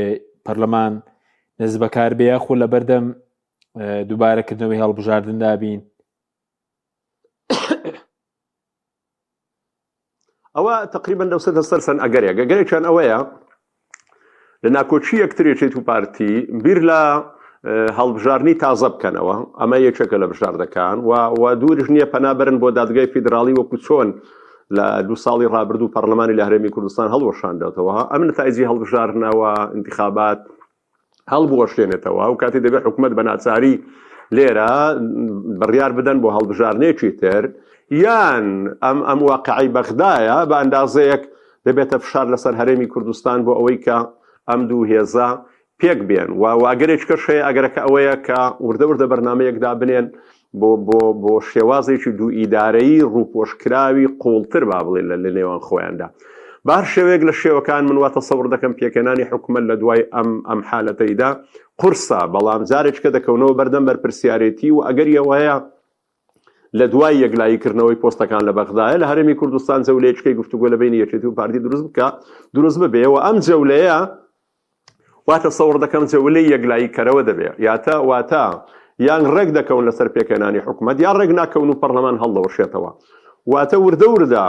پەرلەمان نەزم بەکار بێ یاخۆ لە بەردەم دووبارەکردنەوەی هەڵبژاردندا بین؟ ئەوە تقریبا لەو سەر سەرسەن ئەگەرێکیان ئەوەیە لە ناکۆچی یەکترێکێت و پارتی بیر لە هەڵبژارنی تازە بکەنەوە، ئەمە یەکێکە لە بژاردەکان و دوورش نییە پەنابەرن بۆ دادگای فیدراڵی وەکو چۆن لە 2 ساڵی ڕابردوو پەرلەمانی لە هەرێمی کوردستان هەڵوەشاندەوەتەوە. ئەم نتایجی هەڵبژارنەوە انتخابات هەڵبوەشێنێتەوە و کاتی دەبێت حکوومەت بە ناچاری لێرە بڕیار بدەن بۆ هەڵبژارنێکی تر، یان ئەم واقعی بەغدایە بە ئەندازەیەک دەبێتە فشار لەسەر هەرێمی کوردستان بۆ ئەوەی کە ئەم دوو هێزە پێک بێن و ئەگەرێککە شەیە ئەگەرەکە ئەوەیە کە وردە بەرنامەیەکدا بنێن بۆ شێوازێکی دوو ئیدارەیی ڕووپۆشکراوی قوڵتر با بڵێن لە نێوان خۆیاندا. بار شێوەیەک لە شێوەکان من وا تەسەوڕ دەکەم پێکێنانی حکوومەت لە دوای ئەم حالەتەیدا قورسە، بەڵام جارێککە دەکەونەوە بەردەم بەرپرسیارەتی و ئەگەریەوەیە لە دوای یەکلاییکردنەوەی پۆستەکان لە بەغدایە لە هەرێمی کوردستان جەولەیەکەی گفتوگۆ لە بینی یەکێتی و پارتی دروست ببێەوە. ئەم جەولەیە واتە سەوڕ دەکەم جەولەی یەکلاییکەرەوە دەبێت، واتە یان ڕێک دەکەون لەسەر پێکێنانی حکوومەت یان ڕێک ناکەون و پەرلەمان هەڵدەوەشێتەوە. واتە وردە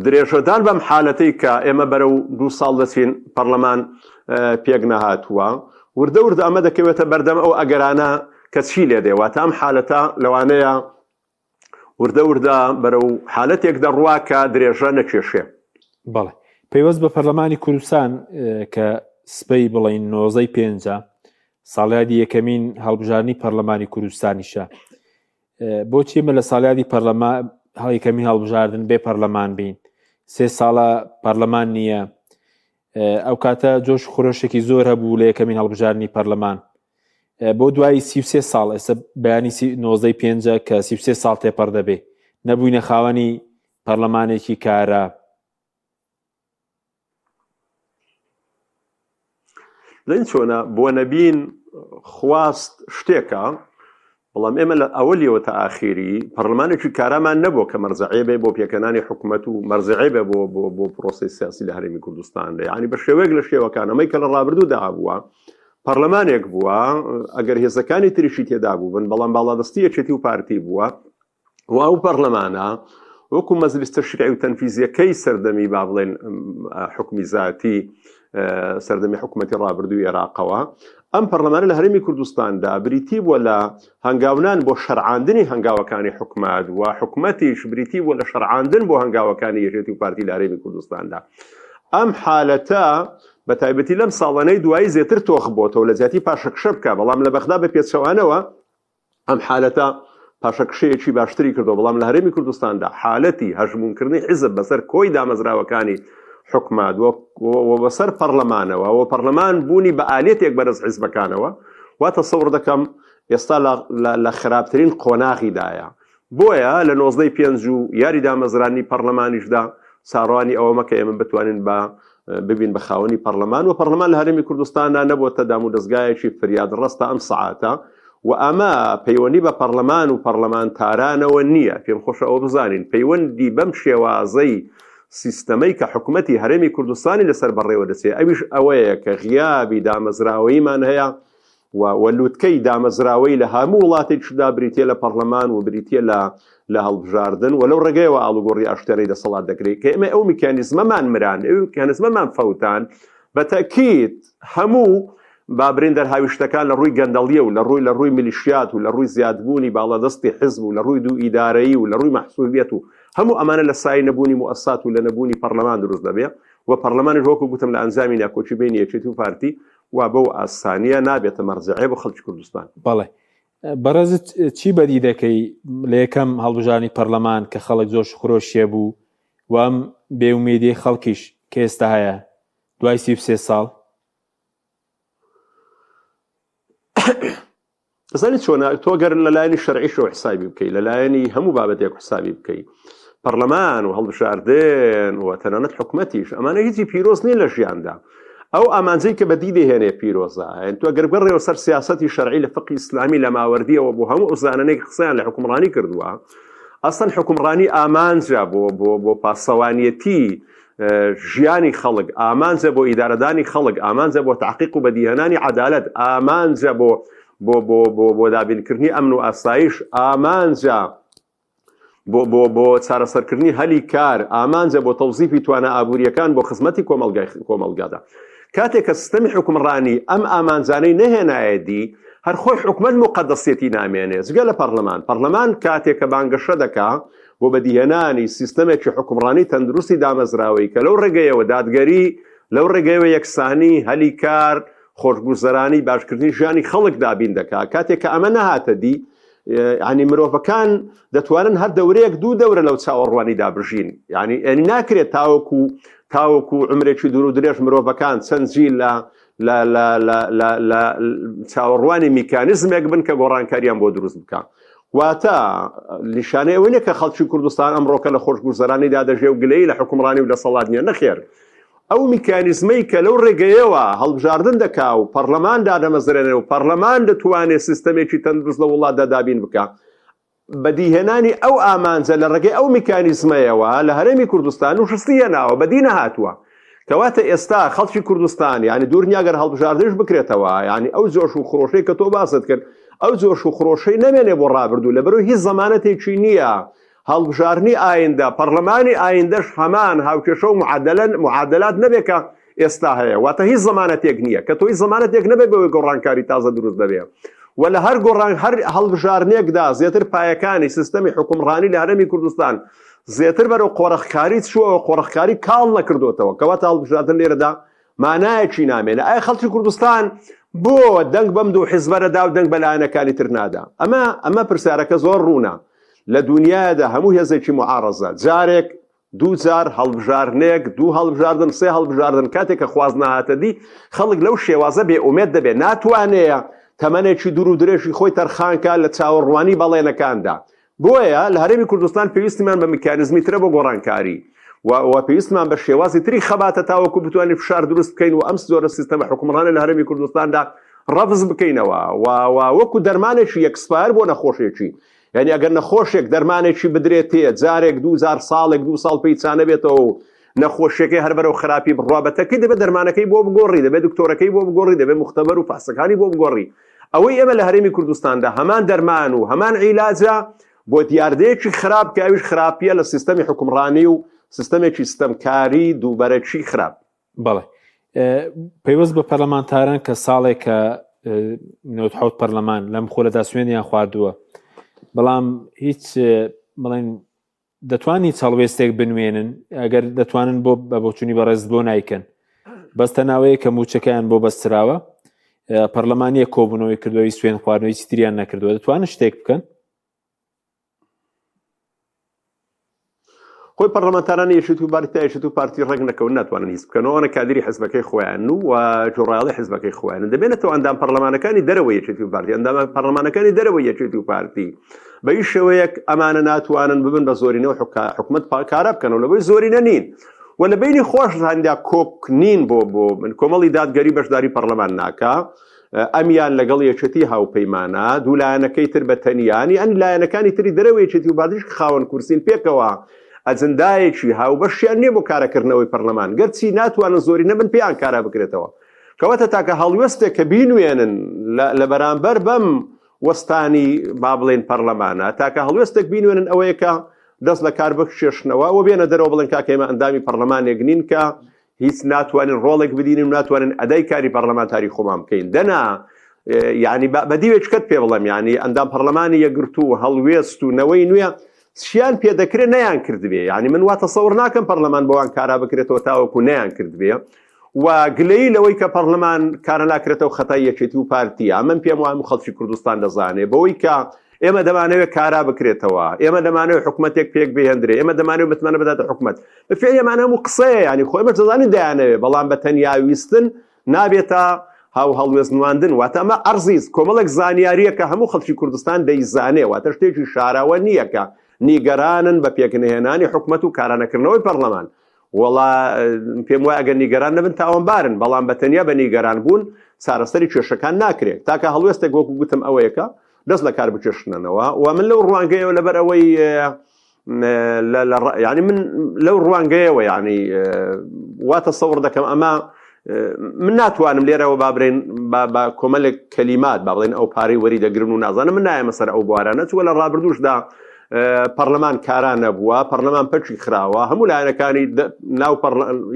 درێژەدان بەم حالەتەی کە ئێمە بەرەو 2 ساڵ دەچین پەرلەمان پێک نەهاتووە، وردە ئەمە دەکەوێتە بەردەم ئەو ئەگەرانە کە چی لێ دێواتە ئەم حالەتە لەوانەیە وردە بەرەو حالەتێک دەڕوا کە درێژە نەکێشێ. بەڵێ پەیوەست بە پەرلەمانی کوردستان کە سبەی بڵین 95 ساڵیادی یەکەمین هەڵبژارنی پەرلەمانی کوردستانیشە، بۆچی ئێمە لە ساڵیادی یەکەمین هەڵبژاردن بێ پەرلەمان بین؟ 3 ساڵە پەرلەمان نییە، ئەو کاتە جۆش خۆرۆشێکی زۆر هەبوو لە یەکەمین هەڵبژاردنی پەرلەمان. بۆ دوای 33 ساڵ ئێستا بەیانی 95 کە 33 ساڵ تێپەڕ دەبێ نەبووینە خاوەنی پەرلەمانێکی کارە. لەین چۆنە بۆ نەبین خواست شتێکە، بەڵام ئێمە لە ئەوەلیەوە تا ئاخیری پەرلەمانێکی کارامان نەبوو کە مەرجعێ بێ بۆ پێکەنانی حکوومەت و مەرجعێ بێ بۆ پرۆسەی سیاسی لە هەرێمی کوردستاندا. یعنی بە شێوەیەک لە شێوەکان ئەمەی کە لە ڕابردوودا بووە پەرلەمانێک بووە ئەگەر هێزەکانی تریشی تێدا بووبن، بەڵام باڵادەستی یەکێتی و پارتی بووە و ئەو پەرلەمانە وەکو مەجلیس تەشریعی و تەنفیزیەکەی سەردەمی با بڵێن حکمی ذاتی سەردەمی حکوومەتی ڕابردووی عێراقەوە، ئەم پەرلەمانە لە هەرێمی کوردستاندا بریتی بووە لە هەنگاونان بۆ شەرعاندنی هەنگاوەکانی حکومات و حکوومەتیش بریتی بووە لە شەرعاندن بۆ هەنگاوەکانی یەکێتی و پارتی لە هەرێمی کوردستاندا. ئەم حالەتە بە تایبەتی لەم ساڵانەی دوایی زێتر تۆخ بۆتەوە لە زیاتی پاشەکشە بکە، بەڵام لە بەغدا بە پێچەوانەوە ئەم حالەتە پاشەکشەیەکی باشتری کردەوە، بەڵام لە هەرێمی کوردستاندا حالەتی هەژمونکردنی حیزب بەسەر کۆی دامەزراوەکانی حکومات و بەسەر پەرلەمانەوە و پەرلەمان بوونی بە ئالێتێک بەرز حیزبەکانەوە وا تەسەوڕ دەکەم ئێستا لە خراپترین قۆناغیدایە. بۆیە لە 95 و یاری دامەزرانی پەرلەمانیشدا ساڕوانی ئەوەمە کە ئێمە بتوانین ببین بە خاوەنی پەرلەمان و پەرلەمان لە هەرێمی کوردستاندا نەبووە دام و دەستگایەکی فریادڕەستە ئەم سەعاتە و ئەمە پەیوەندی بە پەرلەمان و پەرلەمانتارانەوە نییە. پێم خۆشە ئەوە بزانین پەیوەندی بەم شێوازەی سیستەمەی کە حکوومەتی هەرێمی کوردستانی لەسەر بەڕێوە دەچێت ئەویش ئەوەیە کە غیابی دامەزراوەیمان هەیە و لووتکەی دامەزراوەی لە هەموو وڵاتێکشدا بریتە لە پەرلەمان و بریتە لە هەڵبژاردن و لەو ڕێگەیەوە ئاڵوگۆڕی ئاشتێرەی دەسەڵات دەکرێت کە ئێمە ئەو میکانیزمەمان مران ئەو میکانیزمەمان فەوتان بە تەکید هەموو بابرین دەرهاویشتەکان لە ڕووی گەندەڵیە و لە ڕووی میلیشیات و لە ڕووی زیادبوونی باڵادەستی حزب و لە ڕووی دوو ئیدارەیی و لە ڕووی مەحسوبیەت و هەموو ئەمانە لە سای نەبوونی مؤسسات و لە نەبوونی پەرلەمان دروست دەبێت و پەرلەمانی وەکو گوتم لە ئەنجامی ناکۆچی بینی یەکێتی و پارتی و بەو ئاسانیە نابێتە مەرجعێ بۆ خەڵکی کوردستان. بەڵێ بەڕێزت چی بەدی دەکەی لە یەکەم هەڵبژارنی پەرلەمان کە خەڵک زۆر خۆشیە بوو و ئەم بێومێدی خەڵکیش کە ئێستا هەیە دوای 33 ساڵ؟ دەزانیت چۆنە تۆ گەر لە لایەنی شەرعیشەوە حسابی بکەی لە لایەنی هەموو بابەتێک حسابی بکەی پەرلەمان و هەڵبژاردن و تەنانەت حکوومەتیش ئەمانە هیچی پیرۆز نین لە ژیاندا. ئەو ئامانجەی کە بەدی دەهێنێ پیرۆزە تۆ ئەگەر بگەڕێەوە سەر سیاسەتی شەرعی لە فقی ئیسلامی لە ماوەردیەوە بۆ هەموو ئوزانانێک قسەیان لە حکومڕانی کردووە ئەسڵەن حکومڕانی ئامانجە بۆ پاسەوانیەتی ژیانی خەڵک، ئامانجە بۆ ئیدارەدانی خەڵک، ئامانجە بۆ تحقیق و بەدیهێنانی عەدالەت، ئامانجە بۆ دابینکردنی ئەمن و ئاسایش، ئامانجە بۆ چارەسەرکردنی هەلی کار، ئامانجە بۆ تەوزیفی توانە ئابوووریەکان بۆ خزمەتی کۆمەلگادا. کاتێک کە سیستەمی حکومڕانی ئەم ئامانجانەی نەهێنایەتی هەر خۆی حکومەت مقەدەسیەتی نامێنێ جگە لە پەرلەمان کاتێک کە بانگەشە دەکا بۆ بەدیهێنانی سیستەمێکی حکومڕانی تەندروستی دامەزراوەی کە لەو ڕێگەیەوە دادگەری، لەو ڕێگەیەوە یەکسانی، هەلی کار، خۆشگوزەرانی، باشکردنی ژیانی خەڵک دابین دەکا. کاتێک کە ئەمە نەهاتە دی ینی مرۆڤەکان دەتوانن هەر دەورەیەک دوو دەورە لەو چاوەڕوانی دابژین، ینی ناکرێت تاوەکو عمرێکی دوور و درێژ مرۆڤەکان چەند جیل لە چاوەڕوانی میکانیزمێک بن کە گۆڕانکاریان بۆ دروست بکە. واتە لیشانەی ئەوەیە کە خەڵکی کوردستان ئەمڕۆکە لە خۆشگوزەرانی دادەژێ و گلەی لە حکومڕانی و لە سەڵات نیە، نەخێر. ئەو میکانیزمەی کە لەو ڕێگەیەوە هەڵبژاردن دەکا و پەرلەمان دادەمەزرێنێ و پەرلەمان دەتوانێت سیستەمێکی تەندروست لە وڵاتدا دابین بکە، بەدیهێنانی ئەو ئامانجە لە ڕێگەی ئەو میکانیزمەیەوە لە هەرێمی کوردستان و شستی هێناوە بەدی نەهاتووە. کەواتە ئێستا خەڵکی کوردستان ینی دوور نیاگەر هەڵبژاردنش بکرێتەوە، ینی ئەو جۆش و خڕۆشەی کە تۆ باست کرد ئەو جۆش و خڕۆشەی نەمێنێ بۆ ڕابردوو، لەبەرەوەی هیچ زەمانەتێکی نییە هەڵبژاردننی ئایندە پەرلەمانی ئایندەش هەمان هاوکێشە و معادلات نەبێکە ئێستا هەیە، واتە هیچ زەمانەتێک نییە کە تۆی زەمانەتێک نەبێت بەوەی گۆڕانکاری تازە دروست دەبێت. و لە هەر هەڵبژارنێکدا زیاتر پایەکانی سیستەمی حکومڕانی لە هەرێمی کوردستان زیاتر بەرەو قۆڕەخکاری چووەوە، قۆڕەخکاری کاڵ نەکردوێتەوە، کەواتە هەڵبژاردن لێرەدا مانایەکی نامێنێ. ئایا خەڵکی کوردستان بۆ دەنگ بەم دوو حیزبەرەدا و دەنگ بە لایەنەکانی تر نادا؟ ئەمە پرسیارەکە زۆر ڕوونە. لە دنیادا هەموو هێزێکی معارەزە جارێک دوو جار هەڵبژارنێک، دوو هەڵبژاردن، سێ هەڵبژاردن کاتێک کە خواز نەهاتە دی خەڵک لەو شێوازە بێئومێد دەبێت، ناتوانەیە تەمەنێکی دوور و درێژی خۆی تەرخانکە لە چاوەڕوانی بەڵێنەکاندا. بۆیە لە هەرێمی کوردستان پێویستیمان بە میکانیزمی ترە بۆ گۆڕانکاری و پێویستمان بە شێوازی تری خەباتە تاوەکو بتوانین فشار دروست بکەین و ئەم زۆرە سیستەمە حکومڕانی لە هەرێمی کوردستاندا ڕەفز بکەینەوە و وەکو دەرمانێکی یەکسپایر بۆ نەخۆشێکی، یعنی ئەگەر نەخۆشێک دەرمانێکی بدرێتێ جارێک دوو زار ساڵێک دوو ساڵ پێیچانە بێتەوە و نەخۆشیەکەی هەر بەرەو خراپی بڕوابەتەکەی دەبێت دەرمانەکەی بۆ بگۆڕی، دەبێت دکتۆرەکەی بۆ بگۆڕی، دەبێت مختبەر و فاسەکانی بۆ بگۆڕی. ئەوەی ئێمە لە هەرێمی کوردستاندا هەمان دەرمان و هەمان عیلاجە بۆ دیاردەیەکی خراپ کە ئەویش خراپیە لە سیستەمی حکومڕانی و سیستەمێکی سیستەمکاری دووبەرەکی خراپ. بەڵێ پەیوەست بە پەرلەمانتاران کە ساڵێکە 90 پەرلەمان لەم خۆلەدا سوێنیان خواردووە، بەڵام هیچ بڵێن دەتوانی چاڵوێستێک بنوێنن ئەگەر دەتوانن بۆ بەبووچوونی بەڕێز بۆ نیکەن، بەستە ناوەیە کە موچەکەیان بۆ بەستراوە پەرلەمانیە کۆبوونەوەی کردوەوەی سوێن خواردنەوەی چتریان نەکردووە، دەتوانن شتێک بکەن؟ خۆی پەرلەمانتارانی یەکێتی و یەکێتی و پارتی ڕێک نەکەون ناتوانن هیچ بکەنەوە کادری حیزبەکەی خۆیان و جۆڕایەڵی حیزبەکەی خۆیانن دەبێنێتەوە ئەندام پەرلەمانەکانی دەرەوە یەکێتی و پارتی، ئەندام پەرلەمانەکانی دەرەوە یەکێتی و پارتی بە هیچ شێوەیەک ئەمانە ناتوانن ببن بە زۆرینەوە حکومەت کارە بکەنەوە، لەبەرەوەی زۆرینە نین و لە بینی خۆش هەندیا کۆک نین بۆ من کۆمەڵی دادگەری بەشداری پەرلەمان ناکا، ئەمیان لەگەڵ یەکێتی هاوپەیمانە دوو لایەنەکەی تر بە تەنیانی ئەنی لایەنەکانی تری دەرەوە یەکێتی و پارتیش خاوەن کورسین پێکەوە ئەجندایەکی هاوبەشیان نییە بۆ کارەکردنەوەی پەرلەمان، گەرچی ناتوانن زۆری نەبن پێیان کارا بکرێتەوە. کەواتە تاکە هەڵوێستێک کە بینوێنن لە بەرامبەر بەم وەستانی با بڵێن پەرلەمانە، تاکە هەڵوێستێک بینوێنن ئەوەیە کە دەست لە کار بکشێشنەوە و بێنە دەرەوە بڵێن کاکە ئێمە ئەندامی پەرلەمانێک نین کە هیچ ناتوانین ڕۆڵێک بدینین و ناتوانین ئەدای کاری پەرلەمانتاری خۆمان بکەین. دەنا یعنی بەدیوێکت پێ بڵێم، یعنی ئەندام پەرلەمانی یەکگرتو و هەڵوێست و نەوەی نوێ چیان پێدەکرێت نەیان کردبێ، یعنی من وا تەسەوڕ ناکەم پەرلەمان بەوان کارا بکرێتەوە تاوەکو نەیان کردبێ و گلەی لەوەی کە پەرلەمان کارە ناکرێتەوە خەتای یەکێتی و پارتیە. من پێم وایە خەڵکی کوردستان دەزانێ بەوەی کە ئێمە دەمانەوێت کارا بکرێتەوە، ئێمە دەمانەوێت حکومەتێک پێک بهێندرێ، ئێمە دەمانەوێت بتمانە بداتە حکومەت بەفعلی ئەمانە هەموو قسەیە، یعنی خۆی ئێمە دەزانین دەیانەوێت، بەڵام بە تەنیاویستن نابێتە هاو هەڵوێستنواندن. واتە ئەمە ئەرزیز کۆمەڵێک زانیاریە کە هەموو خەڵکی کوردستان دەیزانێ، واتە شتێکی شاراوە نییە کە نیگەرانن بە پێکنهێنانی حکومەت و کارانەکردنەوەی پەرلەمان. وڵا پێم وایە ئەگەر نیگەران نەبن تاوانبارن بەڵام بەتەنیا بە نیگەران بوون چارەسەری کێشەکان ناکرێت تاکە هەڵوێستێک وەکو گوتم ئەوەیەکە دەست لە کار بچێشنەوە و من لەو ڕوانگەیەوە لەبەر ئەوەی ینی من لەو ڕوانگەیەوە ینی واتە سەوڕ دەکەم ئەمە من ناتوانم لێرەوە بابرێن بە کۆمەلێک کەلیمات با بڵێن ئەو پارەی وەری دەگرن و نازانم من نایە مەسەر ئەو بوارانە چوە لە ڕابردوشدا پەرلەمان کاران نەبووە پەرلەمان پەچی خراوە هەموو لایەنەکانی ناو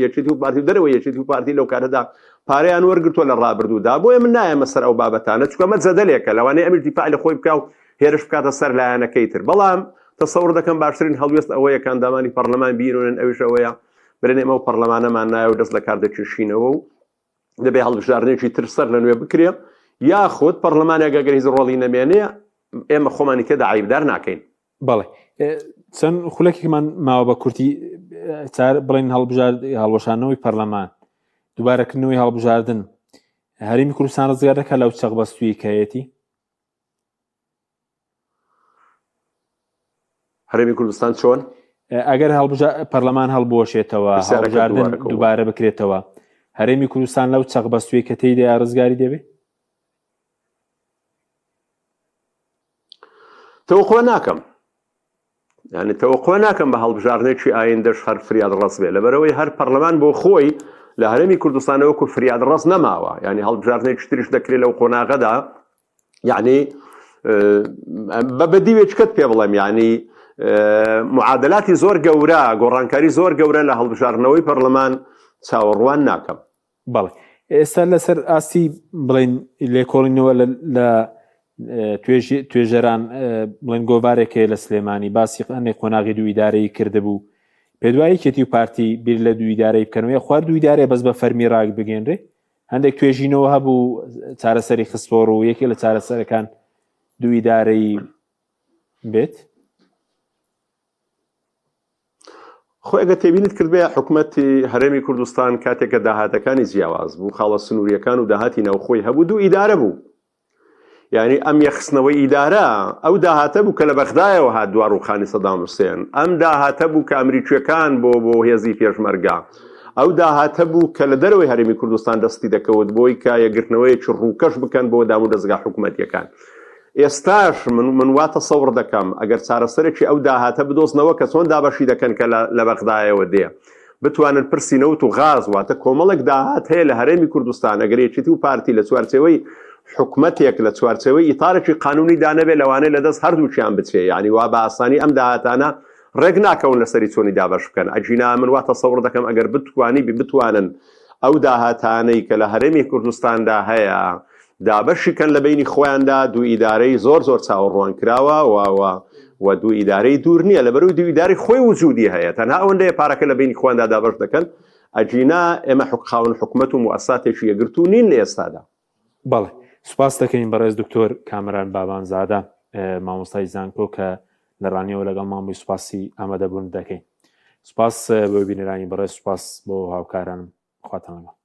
یەکێتی و پارتی و دەرەوە یەکێتی و پارتی لەو کارەدا پارەیان وەرگرتووە لە ڕابردوودا بۆیە من نایە مەسەر ئەو بابەتانە چکە مە جەدەلێکە لەوانەیە ئەمیر دیفاعی لە خۆی بکە و هێرش بکاتە سەر لایەنەکەی تر بەڵام تەسەوڕ دەکەم باشترین هەڵوێست ئەوەیە کاندامانی پەرلەمان بینونن ئەوش ئەوەیە برێن ئێمە و پەرلەمانەمان نایە و دەست لە کار دەکێشینەوە و دەبێ هەڵبژاردنێکی تر سەر لە نوێ بکرێ یاخود پەرلەمانێک ئەگەر هیچ ڕۆڵی نەمێنێ ئێمە خۆمانی تێدا عیبدار ناکەین. بەڵێ چەند خولەکێکمان ماوە بە کورتی بڵێن هەڵبژاردنەوەی پەرلەمان دووبارەکردنەوەی هەڵبژاردن هەرێمی کوردستان ڕزگار دەکات لەو چەقبەستووی کایەتی هەرێمی کوردستان چۆن ئەگەر پەرلەمان هەڵبوەشێتەوە هەڵبژاردن دووبارە بکرێتەوە هەرێمی کوردستان لەو چەقبەستووی کە تێیدا ڕزگاری دەبێت تەوقع ناکەم یعنی تەوقع ناکەم بە هەڵبژاردنێکی ئایندەش هەر فریاد ڕست بێت لەبەرەوەی هەر پەرلەمان بۆ خۆی لە هەرێمی کوردستانە وەکو فریاد ڕست نەماوە ینی هەڵبژاردنێکی تریش دەکرێت لەو قۆناغەدا یعنی بە بەدیوێچکەت پێ بڵێم ینی معادلاتی زۆر گەورە گۆڕانکاری زۆر گەورە لە هەڵبژاردنەوەی پەرلەمان چاوەڕوان ناکەم. بەڵێ ئێستا لەسەر ئاستی بڵێن لێکۆڵینەوە لە توێژەران بڵێن گۆڤارێکێ لە سلێمانی باسی ئەنێ قۆناغی دوو ئیدارەی کردبوو پێدوایی کێتی و پارتی بیر لە دوو ئیدارەی بکەنەوەی خوارد دوو ئیدارێ بەس بە فەرمی ڕاک بگەێنرێ هەندێک توێژینەوە هەبوو چارەسەری خستۆڕ و یەکێ لە چارەسەرەکان دوو ئیدارەی بێت خۆی ئەگە تێبینیت کرد بێ حکوومەتی هەرێمی کوردستان کاتێککە داهاتەکانی جیاواز بوو خاڵە سنووریەکان و داهاتی ناوخۆی هەبوو دوو ئیدارە بوو یعنی ئەم یەخستنەوەی ئیدارە ئەو داهاتە بوو کە لە بەغدایەوە هات دوار و خانی سەدام حوسێن ئەم داهاتە بوو کە ئەمریکیەکان بۆ هێزی پێشمەرگا ئەو داهاتە بوو کە لە دەرەوەی هەرێمی کوردستان دەستی دەکەوت بۆی کە یەگرتنەوەیەکی ڕووکەش بکەن بۆ دام و دەستگا حکوومەتیەکان ئێستاش من واتە سەوڕ دەکەم ئەگەر چارەسەرێکی ئەو داهاتە بدۆستنەوە کە چۆن دابەشی دەکەن کە لە بەغدایەوە دێ بتوانن پرسی نەوت و غاز واتە کۆمەڵێک داهات هەیە لە هەرێمی کوردستان ئەگەر یەکێتی و پارتی لە چوارچێوەی حکوومەتێک لە چوارچێوەی ئیتارێکی قانونی دانەبێت لەوانەیە لەدەست هەردووچیان بچێ ینی وا بە ئاسانی ئەم داهاتانە ڕێک ناکەون لەسەری چۆنی دابەش بکەن ئەجینا من واتە سەوڕ دەکەم ئەگەر بتوانن ئەو داهاتانەی کە لە هەرێمی کوردستاندا هەیە دابەشیکەن لە بینی خۆیاندا دوو ئیدارەی زۆر چاوەڕوان کراوە و دوو ئیدارەی دوور نییە لەبەرەوەی دوو ئیداری خۆی وجودی هەیە تەنها ئەوەندەیە پارەکە لە بینی خۆیاندا دابەش دەکەن ئەجینا ئێمە خاوەن حکوومەت و موەسساتێکی یەکگرتوو نین لە ئێستادا. بەڵێ سوپاس دەکەین بەڕێز دکتۆر کامران بابانزادە مامۆستای زانکۆ کە لە ڕانیەوە لەگەڵ مامۆی سوپاسی ئامادەبوون دەکەین. سوپاس بۆ بینەرانی بەڕێز سوپاس بۆ هاوکارانم خواتان لەگەڵ.